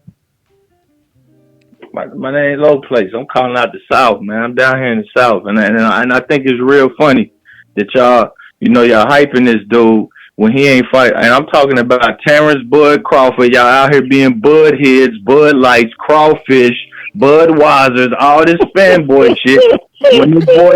My name is Low Place. I'm calling out the South, man. I'm down here in the South, and I think it's real funny that y'all hyping this dude when he ain't fight. And I'm talking about Terrence Bud Crawford. Y'all out here being Bud Heads, Bud Lights, Crawfish, Budweisers, all this fanboy shit. When this boy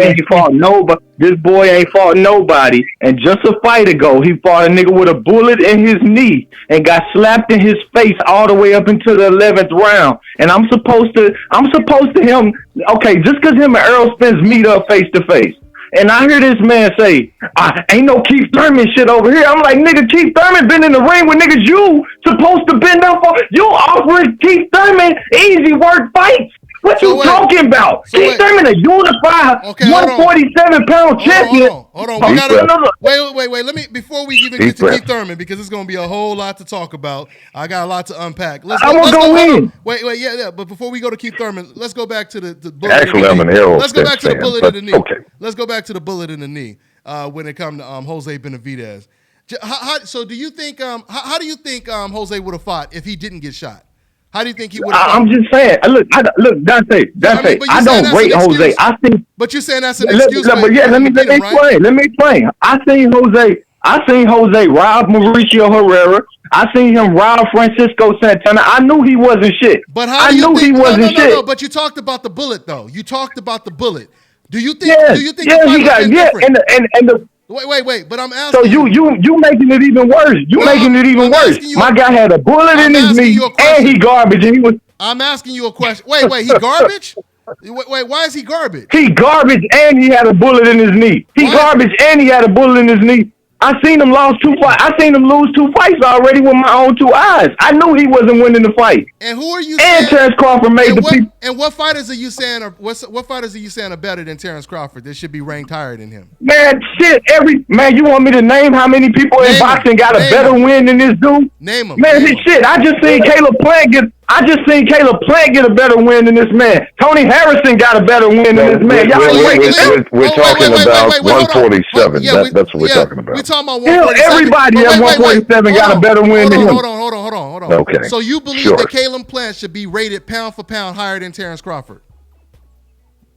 ain't fought nobody. And just a fight ago, he fought a nigga with a bullet in his knee and got slapped in his face all the way up into the 11th round. And I'm supposed to him, okay, just because him and Errol Spence meet up face to face. And I hear this man say, ain't no Keith Thurman shit over here. I'm like, nigga, Keith Thurman been in the ring with niggas you supposed to bend up for. You offering Keith Thurman easy work fights. What you talking about? Keith Thurman, a unified 147-pound champion. Hold on. Wait. Let me, before we even get to Keith Thurman, because it's going to be a whole lot to talk about. I got a lot to unpack. Let's go in. Wait, yeah. But before we go to Keith Thurman, let's go back to the bullet. Actually, I'm an Errol. Let's go back to the bullet in the knee. Okay. Let's go back to the bullet in the knee when it comes to Jose Benavidez. So do you think, how do you think Jose would have fought if he didn't get shot? How do you think he would have? I'm just saying. Look, Dante. I don't rate Jose. But you're saying that's an excuse. But yeah, let me explain. I seen Jose rob Mauricio Herrera. I seen him rob Francisco Santana. I knew he wasn't shit. But how do you think? No. But you talked about the bullet, though. Do you think? Yeah, do you think? Yeah, he got and the. Wait, but I'm asking. So you making it even worse. Making it even worse. My guy had a bullet in his knee and he garbage. And he was. I'm asking you a question. Wait, he garbage? Wait, why is he garbage? He garbage and he had a bullet in his knee. Garbage and he had a bullet in his knee. I seen him lose 2 fights. I seen him lose 2 fights already with my own 2 eyes. I knew he wasn't winning the fight. And who are you? And Terrence Crawford made the people. And what fighters are you saying? What fighters are you saying are better than Terrence Crawford? That should be ranked higher than him. Man, shit. You want me to name how many people in boxing got a better win than this dude? Name them. Man, shit. I just seen Caleb Plant get a better win than this man. Tony Harrison got a better win than this man. We're talking about 147. That's what we're talking about. We're talking about 147. Everybody at 147 got a better win than him. Hold on. Okay. So you believe that Caleb Plant should be rated pound for pound higher than Terrence Crawford?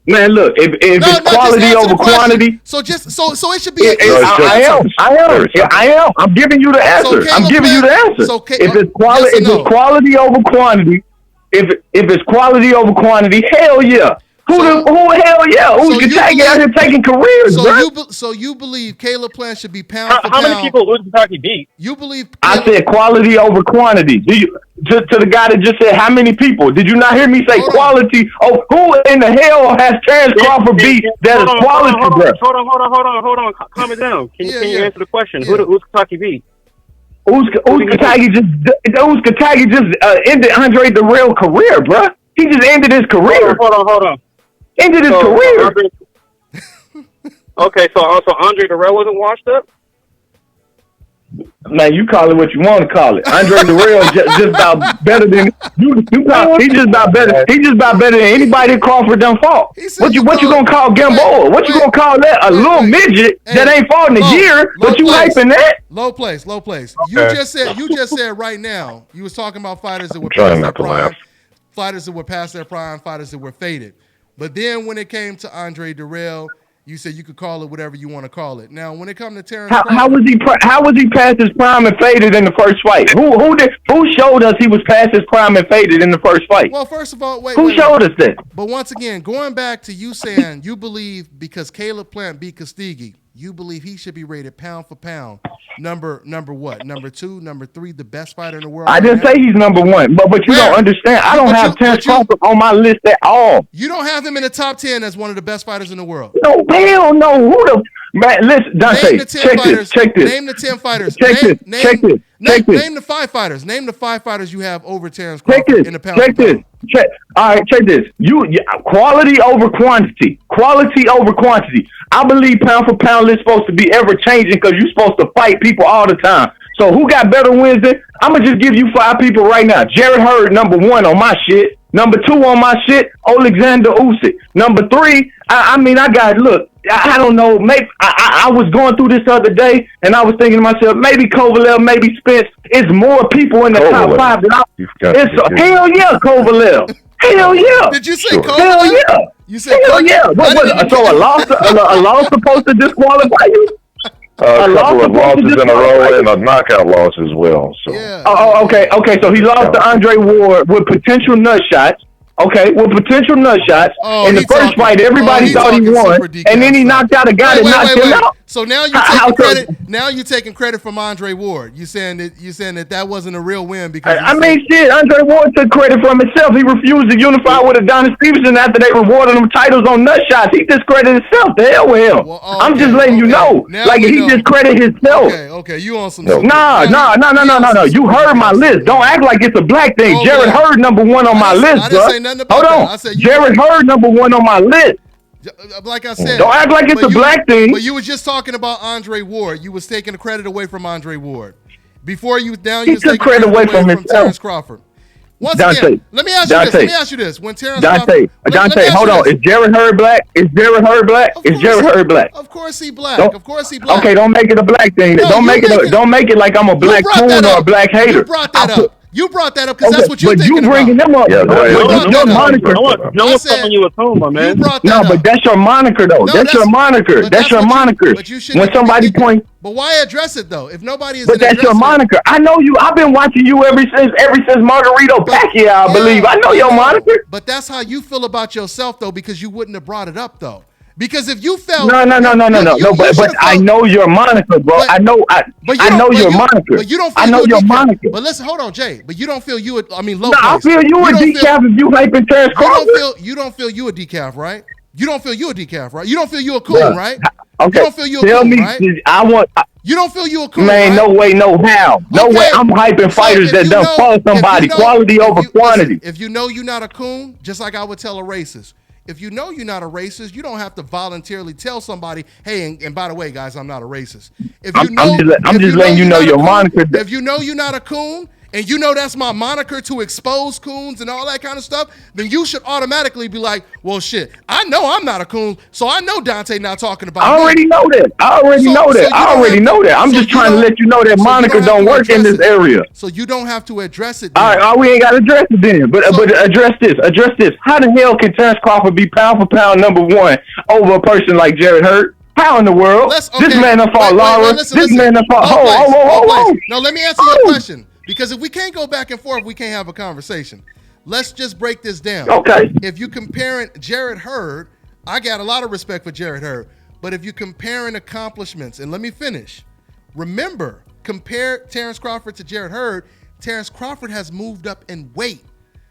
Man, look, if it's quality over quantity. So it should be. I am. I'm giving you the answer. If it's quality over quantity, if it's quality over quantity, hell yeah. Who hell yeah? Who's Kentucky out here taking careers, bro? So you believe Caleb Plant should be pound for pound? How many people would Kentucky beat? You believe? I said quality over quantity. Do you to the guy that just said how many people? Did you not hear me say quality? Oh, who in the hell has Terrence Crawford beat that is quality, bro? Hold on. Calm it down. Can you answer the question? Yeah. Who's Kentucky beat? Who's Kentucky just ended Andre the Real career, bro? He just ended his career. Hold on. Ended his career. Okay, so Andre Dirrell wasn't washed up? Man, you call it what you want to call it. Andre Dirrell just about better than you. He just about better. He just about better than anybody Crawford done fought. What you gonna call Gamboa? What you gonna call that? A little midget that ain't fought in a year, but you hyping that? Low place. Okay. You just said right now. You was talking about fighters that were trying past their not to prime, laugh. fighters that were past their prime, fighters that were faded. But then when it came to Andre Dirrell, you said you could call it whatever you want to call it. Now, when it comes to Terrence Crawford, how was he past his prime and faded in the first fight? Who showed us he was past his prime and faded in the first fight? Well, first of all, who showed us that? But once again, going back to you saying you believe because Caleb Plant beat Kostigi, you believe he should be rated pound for pound. Number what? Number 2, number 3, the best fighter in the world. I didn't say he's number 1, but you don't understand. I don't have Terrence Crawford on my list at all. You don't have him in the top 10 as one of the best fighters in the world. No, hell no. Who the man? Listen, Dante, check this. Name the 10 fighters. Check this. Name the 5 fighters. Name the 5 fighters you have over Terrence Crawford in the pound. Check this. All right, check this. Quality over quantity. Quality over quantity. I believe pound for pound is supposed to be ever changing because you're supposed to fight people all the time. So who got better wins than? I'm gonna just give you 5 people right now. Jared Hurd, number 1 on my shit. Number 2 on my shit, Alexander Usyk. Number 3, I don't know. Maybe I was going through this other day, and I was thinking to myself, maybe Kovalev, maybe Spence. It's more people in the top 5 than hell yeah, Kovalev. Hell yeah. Did you say Kovalev? Hell yeah. You said hell yeah. So a loss supposed to disqualify you? A couple of losses in a row and a knockout loss as well. So. Yeah. Okay. So he lost to Andre Ward with potential nut shots. Okay, with potential nut shots. In the first fight, everybody thought he won, and then he knocked out a guy that knocked him out. So now you're taking credit. Now you're taking credit from Andre Ward. You saying that wasn't a real win because shit. Andre Ward took credit from himself. He refused to unify with Adonis Stevenson after they rewarded him titles on nut shots. He discredited himself. The hell with him. I'm just letting you know. He discredited himself. Okay. You on some? No. You heard my list. Don't act like it's a black thing. Okay. Jared Hurd number 1 on my list, bro. Hold on. I said Jared Hurd number 1 on my list. Like I said, don't act like it's a black thing. But you were just talking about Andre Ward. You was taking the credit away from Andre Ward. Before you was took credit away from Terrence Crawford. Once again, let me ask you this. When Terrence Dante, hold on. Is Jared Hurd black? Is Jared Hurd black? Of course he black. Okay, don't make it a black thing. No, don't make it like I'm a black coon or a black hater. You brought that up because that's what you're thinking about. But you bringing them up. Yeah, your moniker. No one's telling you at home, my man. No, but that's your moniker, though. That's your moniker. That's your moniker. When somebody points. But why address it though? If nobody is. But that's your moniker. I know you. I've been watching you ever since Margarito Pacquiao, I believe. I know your moniker. But that's how you feel about yourself, though, because you wouldn't have brought it up, though. Because if you felt no, but I know your moniker, bro. I know your moniker. But you don't feel I know your moniker. But listen, hold on, Jay. But you don't feel you. Low. No, I feel you a decaf if you hyping Terrence Crawford. You don't feel you a decaf, right? You don't feel you a decaf, right? You don't feel you a coon, right? Okay. You don't feel you a coon, right? You don't feel you a coon, man, right? no way, no how. No way. I'm hyping fighters that done fought somebody. Quality over quantity. If you know you're not a coon, just like I would tell a racist. If you know you're not a racist, you don't have to voluntarily tell somebody, hey, and by the way, guys, I'm not a racist. If you know, I'm just letting you know your moniker. If you know you're not a coon, and you know that's my moniker to expose coons and all that kind of stuff, then you should automatically be like, well, shit, I know I'm not a coon, so I know Dante not talking about I already know that. I already know that. I'm just trying to let you know that moniker don't work in this area. So you don't have to address it. All right, we ain't got to address it then. But address this. How the hell can Terrence Crawford be pound for pound number 1 over a person like Jared Hurd? How in the world? This man done fought Lara. This man done fought. Hold. No, let me answer your question. Because if we can't go back and forth, we can't have a conversation. Let's just break this down. Okay. If you're comparing Jared Hurd, I got a lot of respect for Jared Hurd. But if you're comparing accomplishments, and let me finish. Remember, compare Terrence Crawford to Jared Hurd. Terrence Crawford has moved up in weight.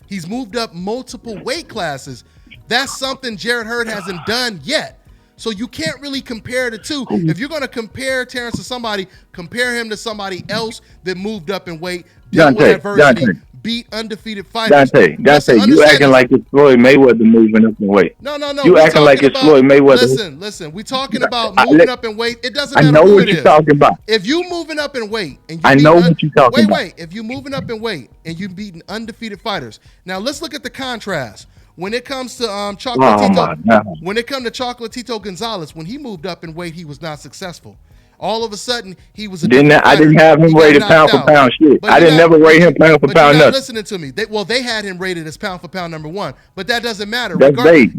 He's moved up multiple weight classes. That's something Jared Hurd hasn't done yet. So you can't really compare the two. If you're going to compare Terrence to somebody, compare him to somebody else that moved up in weight, dealt with adversity, beat undefeated fighters. Dante, Listen, you acting this. like it's Floyd Mayweather moving up in weight. No. You acting like it's Floyd Mayweather. Listen. We talking about moving up in weight. It doesn't matter I know who what it you're is. talking about. If you moving up in weight and you I know what you're talking about. Wait. If you moving up in weight and you beating undefeated fighters. Now let's look at the contrast. When it comes to Chocolatito, when it comes to Chocolatito Gonzalez, when he moved up in weight, he was not successful. All of a sudden, he was a I didn't have him rated pound for pound shit. I didn't never rate him pound for pound nothing. Listening to me. They had him rated as pound for pound number 1, but that doesn't matter. That's bait.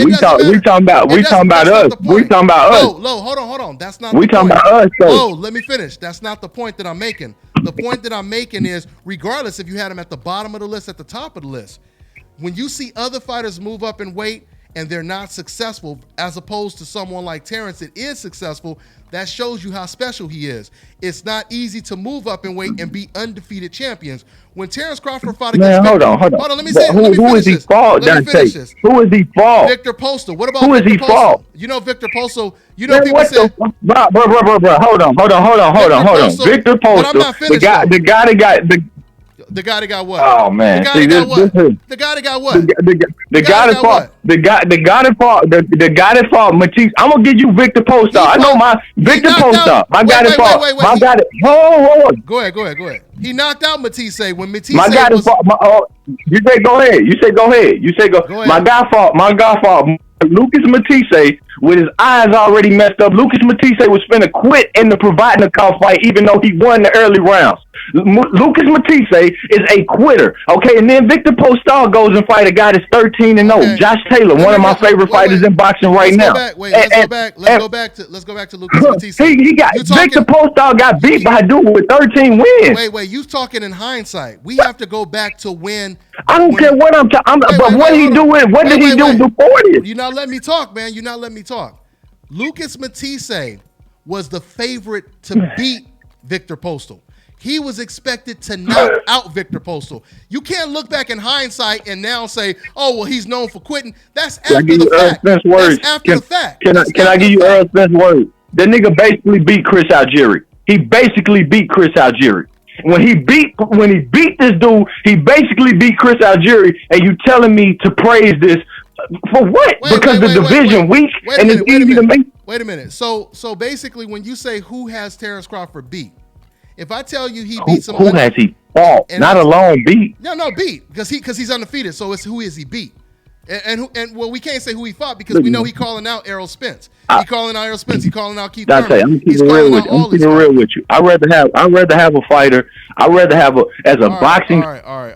We talking about us. We talking about us. Lo, hold on. That's not. We talking about us. Oh, let me finish. That's not the point that I'm making. The point that I'm making is, regardless if you had him at the bottom of the list, at the top of the list, when you see other fighters move up in weight and they're not successful, as opposed to someone like Terrence that is successful, that shows you how special he is. It's not easy to move up in weight and be undefeated champions. When Terrence Crawford fought against hold on. Let me say who is he fought, Dante? Who is he fought? Victor Postal. What about who Victor is he Postal? fought? You know Victor Postal. You know people say, bro. Hold on. Victor Postal, the guy that got the. The guy that got what? Oh man! The guy that got what? The guy that fought. The guy that fought Matisse. I'm gonna give you Victor Postal. I know my Victor Postal. My guy that fought. My guy that. Hold on. Go ahead. He knocked out Matisse when Matisse. My guy that fought. You say go ahead. You say go ahead. My guy fought Lucas Matisse with his eyes already messed up. Lucas Matisse was finna quit in the Provodnikov fight, even though he won the early rounds. Lucas Matisse is a quitter, okay? And then Victor Postal goes and fight a guy that's 13-0, okay. Josh Taylor, one of my favorite fighters in boxing right now. Let's go back to Lucas Matisse. Victor Postal got beat by a dude with 13 wins. Wait, you talking in hindsight. We have to go back to when. I don't care what I'm talking about, but what he doing? What did he do before this? You're not letting me talk, man. You're not letting me talk. Lucas Matisse was the favorite to beat Victor Postal. He was expected to knock out Victor Postal. You can't look back in hindsight and now say, "Oh, well, he's known for quitting." That's after the fact. That's after the fact. Can I give you Earl Spence words? The nigga basically beat Chris Algieri. He basically beat Chris Algieri. When he beat this dude, he basically beat Chris Algieri. And you telling me to praise this for what? Because the division weak and it's easy to make. Wait a minute. So basically, when you say who has Terrence Crawford beat, if I tell you he beat somebody, who has he fought? Not alone beat. No, beat because he's undefeated. So it's who is he beat? And we can't say who he fought because we know he calling out Errol Spence. He calling out Errol Spence. He calling out Keith Thurman. I'm keeping real with you. I'd rather have a fighter. I'd rather have boxing. All right.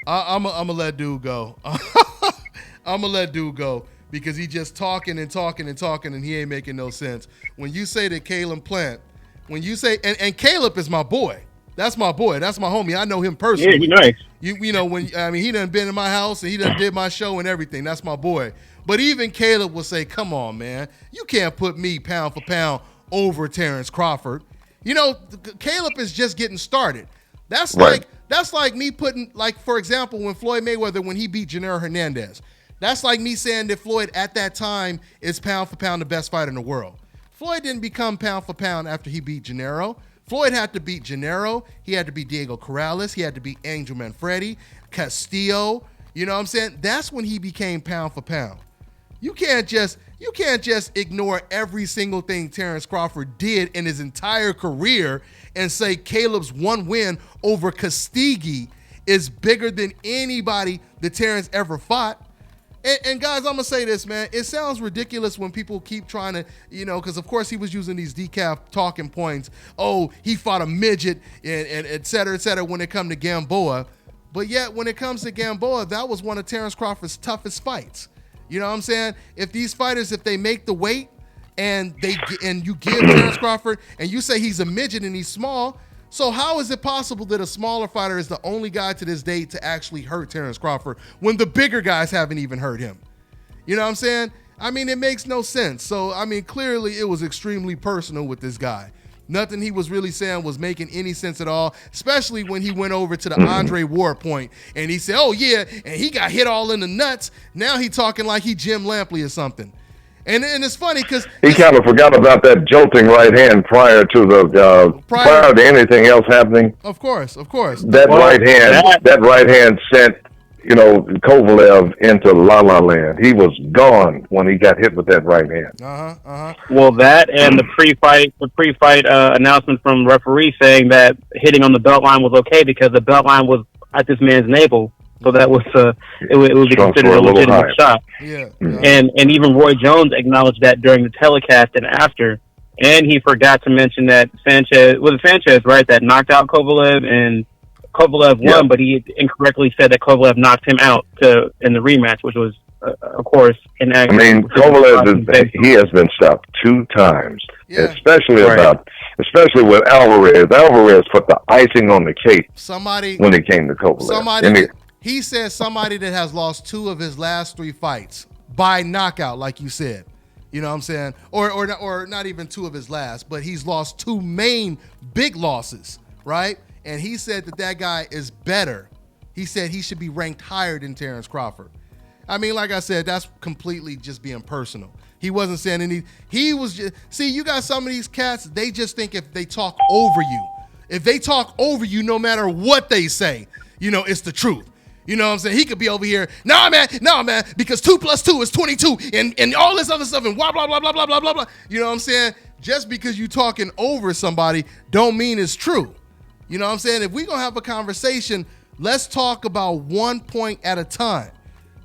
I'm gonna let dude go. I'm gonna let dude go because he just talking and he ain't making no sense. When you say that Caleb Plant, when you say and Caleb is my boy. That's my boy. That's my homie. I know him personally. Yeah, he's nice. You know he done been in my house and he done did my show and everything. That's my boy. But even Caleb will say, "Come on, man, you can't put me pound for pound over Terrence Crawford." You know, Caleb is just getting started. That's right. That's like me putting, like, for example, when Floyd Mayweather, when he beat Janelle Hernandez, that's like me saying that Floyd at that time is pound for pound the best fighter in the world. Floyd didn't become pound for pound after he beat Gennaro. Floyd had to beat Gennaro. He had to beat Diego Corrales. He had to beat Angel Manfredi, Castillo. You know what I'm saying? That's when he became pound for pound. You can't just ignore every single thing Terrence Crawford did in his entire career and say Caleb's one win over Castighi is bigger than anybody that Terrence ever fought. And guys, I'm going to say this, man. It sounds ridiculous when people keep trying to, because of course he was using these decaf talking points. Oh, he fought a midget and et cetera, when it come to Gamboa. But yet, when it comes to Gamboa, that was one of Terrence Crawford's toughest fights. You know what I'm saying? If these fighters, if they make the weight and you give Terrence Crawford and you say he's a midget and he's small, so how is it possible that a smaller fighter is the only guy to this day to actually hurt Terrence Crawford when the bigger guys haven't even hurt him? You know what I'm saying? I mean, it makes no sense. So, I mean, clearly it was extremely personal with this guy. Nothing he was really saying was making any sense at all, especially when he went over to the Andre Ward point and he said, oh, yeah, and he got hit all in the nuts. Now he talking like he Jim Lampley or something. And it's funny because he kind of forgot about that jolting right hand prior to prior to anything else happening. Of course. That right hand sent Kovalev into La La Land. He was gone when he got hit with that right hand. Well, that and the pre-fight announcement from referee saying that hitting on the belt line was okay because the belt line was at this man's navel. So that was it would be considered a legitimate shot. Yeah. And even Roy Jones acknowledged that during the telecast and after. And he forgot to mention that Sanchez, right, that knocked out Kovalev, and Kovalev won, but he incorrectly said that Kovalev knocked him out in the rematch, which was, of course, inaccurate. I mean, Kovalev he has been stopped 2 times, especially with Alvarez. Alvarez put the icing on the cake when it came to Kovalev. He said somebody that has lost 2 of his last 3 fights by knockout, like you said. You know what I'm saying? Or not even 2 of his last, but he's lost 2 main big losses, right? And he said that guy is better. He said he should be ranked higher than Terrence Crawford. I mean, like I said, that's completely just being personal. He wasn't saying any. He was just, see, you got some of these cats, they just think if they talk over you, no matter what they say, it's the truth. You know what I'm saying? He could be over here, no, man, because 2 + 2 is 22 and all this other stuff and blah, blah, blah, blah, blah, blah, blah, blah. You know what I'm saying? Just because you talking over somebody don't mean it's true. You know what I'm saying? If we're going to have a conversation, let's talk about one point at a time.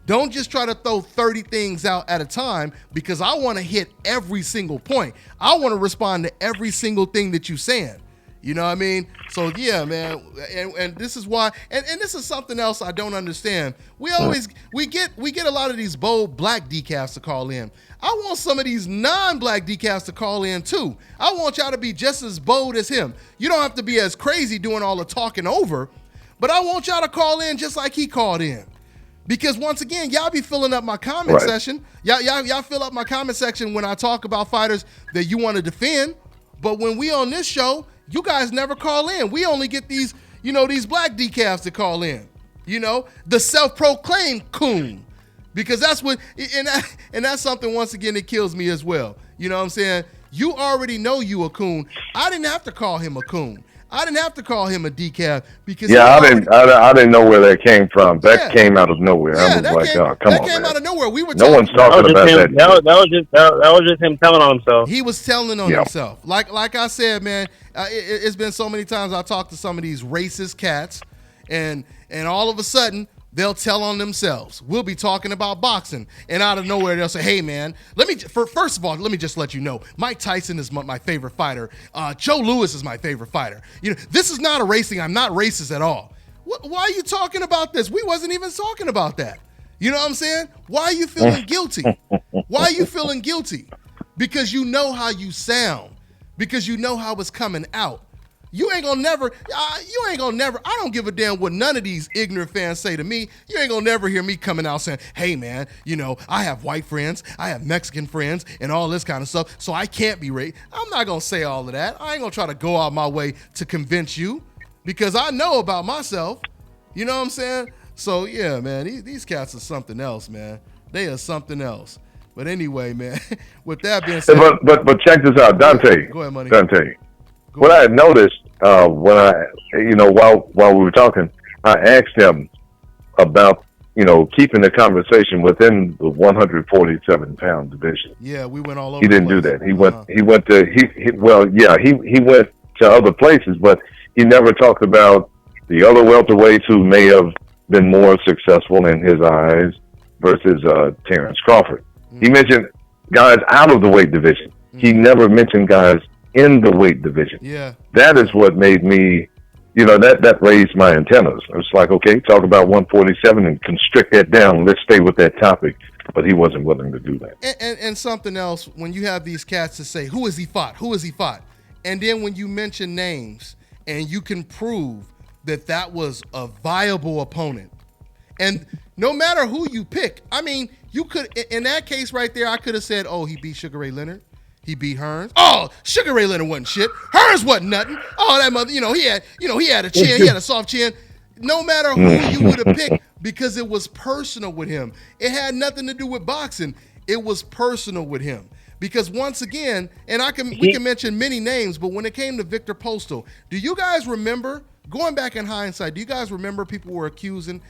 Don't just try to throw 30 things out at a time because I want to hit every single point. I want to respond to every single thing that you're saying. You know what I mean? So yeah, man, and this is why, and this is something else I don't understand. We get a lot of these bold black decals to call in. I want some of these non-black decals to call in too. I want y'all to be just as bold as him. You don't have to be as crazy doing all the talking over, but I want y'all to call in just like he called in. Because once again, y'all be filling up my comment section. Y'all fill up my comment section when I talk about fighters that you want to defend. But when we on this show, you guys never call in. We only get these, these black decals to call in. The self-proclaimed coon. Because that's what, and that's something, once again, that kills me as well. You know what I'm saying? You already know you a coon. I didn't have to call him a coon. I didn't have to call him a decaf because I didn't know where that came from. That came out of nowhere. I was like, come on, that came out of nowhere. We were no one's talking about that. That was just him telling on himself. He was telling on himself. Like I said, man, it's been so many times I talked to some of these racist cats, and all of a sudden they'll tell on themselves. We'll be talking about boxing, and out of nowhere they'll say, "Hey, man, first of all, let me just let you know, Mike Tyson is my favorite fighter. Joe Louis is my favorite fighter. This is not a racing. I'm not racist at all. Why are you talking about this? We wasn't even talking about that. You know what I'm saying? Why are you feeling guilty? Why are you feeling guilty? Because you know how you sound. Because you know how it's coming out. You ain't gonna never, I don't give a damn what none of these ignorant fans say to me. You ain't gonna never hear me coming out saying, hey man, I have white friends, I have Mexican friends, and all this kind of stuff, so I can't be racist. I'm not gonna say all of that. I ain't gonna try to go out my way to convince you, because I know about myself. You know what I'm saying? So yeah, man, these cats are something else, man. They are something we But anyway, man, with that being said. But check this out, Dante. Go ahead, Money. Dante. What I had noticed when while we were talking, I asked him about keeping the conversation within the 147-pound division. Yeah, we went all over. He didn't do that. He went to other places, but he never talked about the other welterweights who may have been more successful in his eyes versus Terrence Crawford. Mm-hmm. He mentioned guys out of the weight division. Mm-hmm. He never mentioned guys in the weight division. Yeah. That is what made me, that raised my antennas. It's like, okay, talk about 147 and constrict that down. Let's stay with that topic. But he wasn't willing to do that. And something else, when you have these cats to say, who has he fought? Who has he fought? And then when you mention names and you can prove that was a viable opponent. And no matter who you pick, I mean, you could, in that case right there, I could have said, oh, he beat Sugar Ray Leonard. He beat Hearns. Oh, Sugar Ray Leonard wasn't shit. Hearns wasn't nothing. Oh, that mother, he had a chin. He had a soft chin. No matter who you would have picked, because it was personal with him. It had nothing to do with boxing. it was personal with him. Because once again, and we can mention many names, but when it came to Victor Postal, do you guys remember, going back in hindsight, do you guys remember people were accusing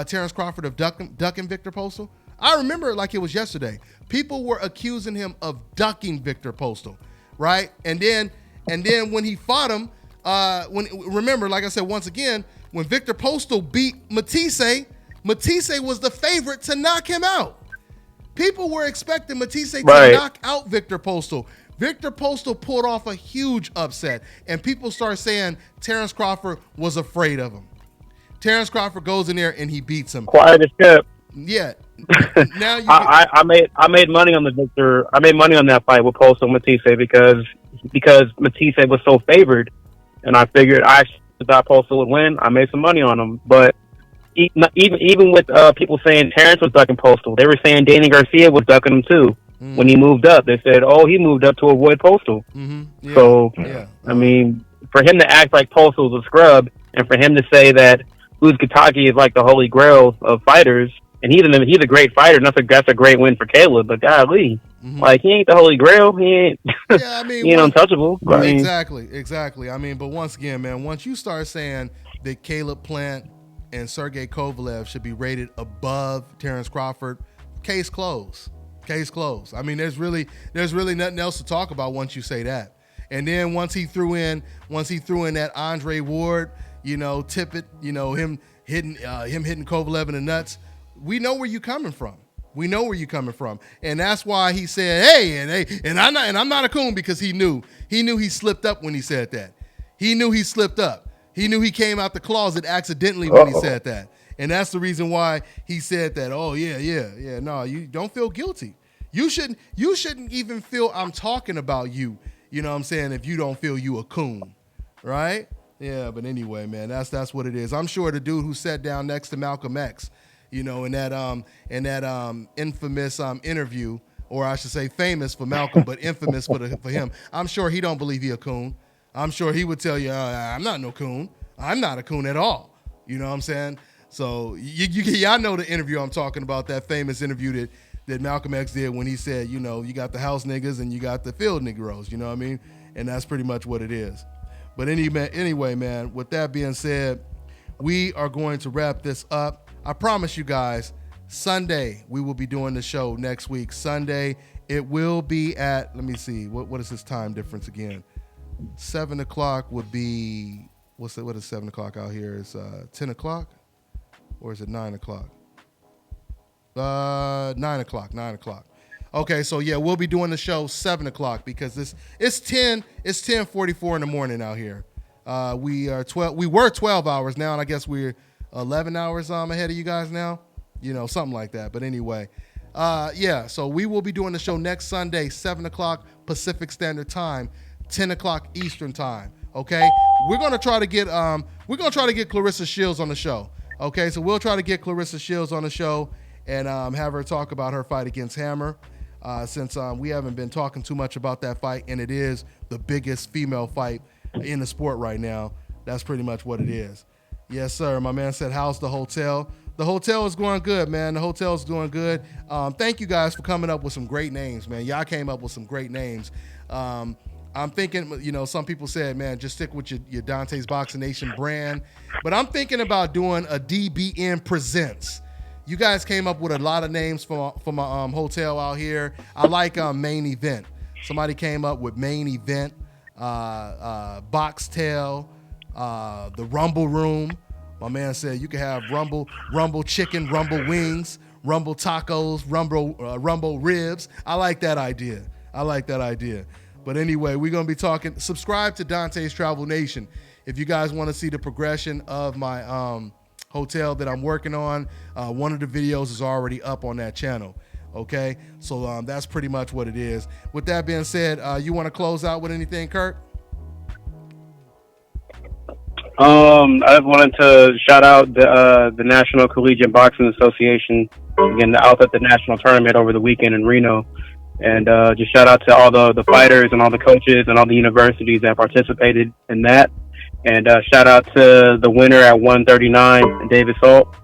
Terrence Crawford of ducking Victor Postal? I remember it like it was yesterday. People were accusing him of ducking Victor Postal, right? And then when he fought him, remember, like I said, once again, when Victor Postal beat Matisse was the favorite to knock him out. People were expecting Matisse to knock out Victor Postal. Victor Postal pulled off a huge upset, and people start saying Terrence Crawford was afraid of him. Terrence Crawford goes in there and he beats him. Quiet as kept. Yeah. Now I made money on the Victor. I made money on that fight with Postal and Matisse because Matisse was so favored, and I figured I thought Postal would win. I made some money on him, but even with people saying Terrence was ducking Postal, they were saying Danny Garcia was ducking him too. When he moved up. They said, oh, he moved up to avoid Postal. I mean, for him to act like Postal was a scrub, and for him to say that Uzcategui is like the holy grail of fighters, and he's a great fighter, and that's a great win for Caleb, but golly, like, he ain't the holy grail. He ain't, he ain't untouchable. Exactly. I mean, but once again, man, once you start saying that Caleb Plant and Sergey Kovalev should be rated above Terrence Crawford, case closed. I mean, there's really nothing else to talk about once you say that. And then once he threw in that Andre Ward, Tippett, him hitting Kovalev in the nuts, we know where you're coming from. And that's why he said, hey, and I'm not a coon, because he knew he slipped up when he said that. He knew he slipped up. He knew he came out the closet accidentally when he said that. And that's the reason why he said that. Oh, yeah. No, you don't feel guilty. You shouldn't even feel I'm talking about you. You know what I'm saying? If you don't feel you a coon, right? Yeah, but anyway, man, that's what it is. I'm sure the dude who sat down next to Malcolm X, in that infamous interview, or I should say famous for Malcolm, but infamous for him. I'm sure he don't believe he a coon. I'm sure he would tell you, I'm not no coon. I'm not a coon at all. You know what I'm saying? So y'all know the interview I'm talking about, that famous interview that Malcolm X did when he said, you got the house niggas and you got the field Negroes, you know what I mean? And that's pretty much what it is. But anyway, man, with that being said, we are going to wrap this up. I promise you guys, Sunday, we will be doing the show next week. Sunday, it will be at, let me see, what is this time difference again? 7 o'clock would be, what is 7 o'clock out here? It's 10 o'clock? Or is it 9 o'clock? 9 o'clock. Okay, so yeah, we'll be doing the show 7 o'clock because it's 10:44 in the morning out here. We were 12 hours now, and I guess we're 11 hours ahead of you guys now. Something like that. But anyway, so we will be doing the show next Sunday, 7 o'clock Pacific Standard Time, 10 o'clock Eastern Time. Okay, we're gonna try to get Clarissa Shields on the show. Okay, so we'll try to get Clarissa Shields on the show and have her talk about her fight against Hammer, since we haven't been talking too much about that fight, and it is the biggest female fight in the sport right now. That's pretty much what it is. Yes, sir. My man said, how's the hotel? The hotel is going good, man. The hotel is doing good. Thank you guys for coming up with some great names, man. Y'all came up with some great names. I'm thinking, some people said, man, just stick with your Dante's Boxing Nation brand. But I'm thinking about doing a DBN Presents. You guys came up with a lot of names for my hotel out here. I like Main Event. Somebody came up with Main Event, Boxtail, the Rumble Room. My man said you can have Rumble Chicken, Rumble Wings, Rumble Tacos, Rumble Ribs. I like that idea. But anyway, we're going to be talking. Subscribe to Dante's Travel Nation if you guys want to see the progression of my hotel that I'm working on. One of the videos is already up on that channel. Okay, so that's pretty much what it is. With that being said, you want to close out with anything, Kurt? I wanted to shout out the National Collegiate Boxing Association, again, out at the national tournament over the weekend in Reno. And just shout out to all the fighters and all the coaches and all the universities that participated in that. And shout out to the winner at 139, David Salt.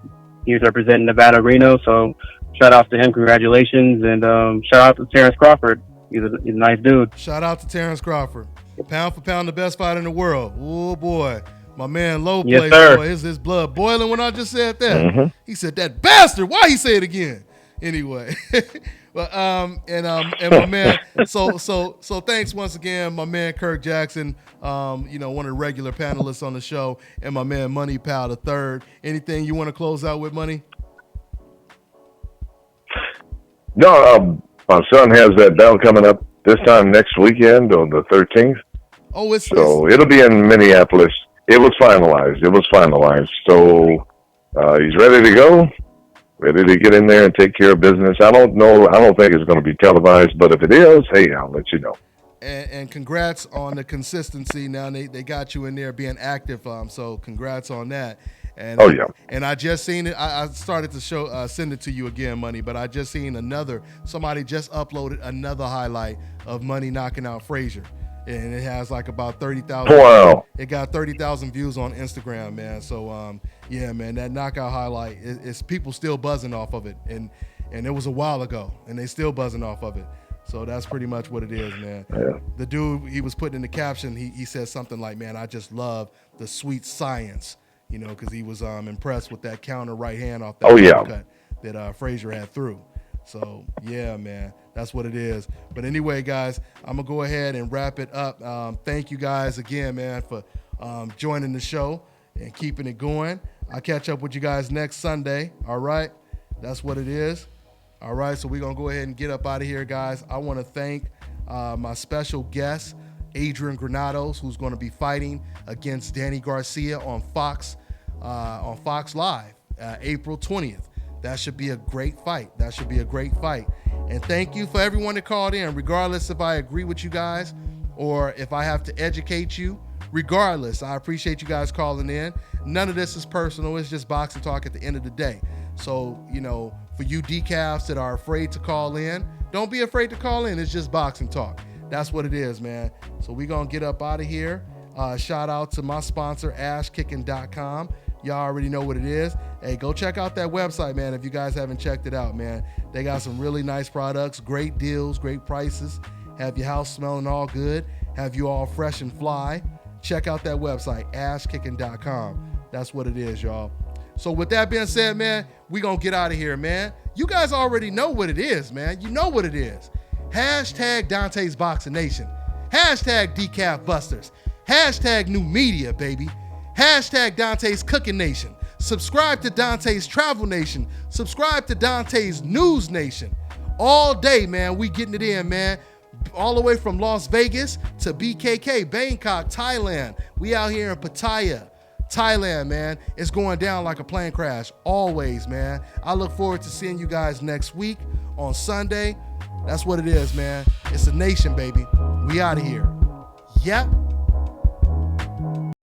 He was representing Nevada Reno. So shout out to him. Congratulations. And shout out to Terrence Crawford. He's a nice dude. Shout out to Terrence Crawford. Pound for pound, the best fighter in the world. Oh, boy. My man Low Yes, plays, sir. boy. His blood boiling when I just said that. Mm-hmm. He said, that bastard. Why he say it again? Anyway. But and my man, so thanks once again, my man Kirk Jackson, one of the regular panelists on the show, and my man Money Pal the third. Anything you want to close out with, Money? No, my son has that bout coming up this time next weekend on the 13th. Oh, so it'll be in Minneapolis. It was finalized. So he's ready to go. Ready to get in there and take care of business. I don't know. I don't think it's going to be televised, but if it is, hey, I'll let you know. And congrats on the consistency. Now they got you in there being active. So congrats on that. And and I just seen it. I started to send it to you again, Money. But I just seen somebody just uploaded another highlight of Money knocking out Frazier. And it has like about 30,000. Wow. It got 30,000 views on Instagram, man. So, yeah, man, that knockout highlight, it's people still buzzing off of it. And it was a while ago, and they still buzzing off of it. So that's pretty much what it is, man. Yeah. The dude, he was putting in the caption, he said something like, man, I just love the sweet science, because he was impressed with that counter right hand off that uppercut that Frazier had through. So, yeah, man, that's what it is. But anyway, guys, I'm going to go ahead and wrap it up. Thank you guys again, man, for joining the show and keeping it going. I'll catch up with you guys next Sunday, all right? That's what it is. All right, so we're going to go ahead and get up out of here, guys. I want to thank my special guest, Adrian Granados, who's going to be fighting against Danny Garcia on Fox Live, April 20th. That should be a great fight. And thank you for everyone that called in, regardless if I agree with you guys or if I have to educate you. Regardless, I appreciate you guys calling in. None of this is personal. It's just boxing talk at the end of the day. So, for you decafs that are afraid to call in, don't be afraid to call in. It's just boxing talk. That's what it is, man. So we're going to get up out of here. Shout out to my sponsor, ashkicking.com. Y'all already know what it is. Hey, go check out that website, man, if you guys haven't checked it out, man. They got some really nice products, great deals, great prices. Have your house smelling all good. Have you all fresh and fly. Check out that website, ashkicking.com. That's what it is, y'all. So with that being said, man, we going to get out of here, man. You guys already know what it is, man. You know what it is. Hashtag Dante's Boxing Nation. Hashtag Decaf Busters. Hashtag New Media, baby. Hashtag Dante's Cooking Nation. Subscribe to Dante's Travel Nation. Subscribe to Dante's News Nation. All day, man, we getting it in, man. All the way from Las Vegas to BKK, Bangkok, Thailand. We out here in Pattaya, Thailand, man. It's going down like a plane crash. Always, man. I look forward to seeing you guys next week on Sunday. That's what it is, man. It's a nation, baby. We out of here. Yep.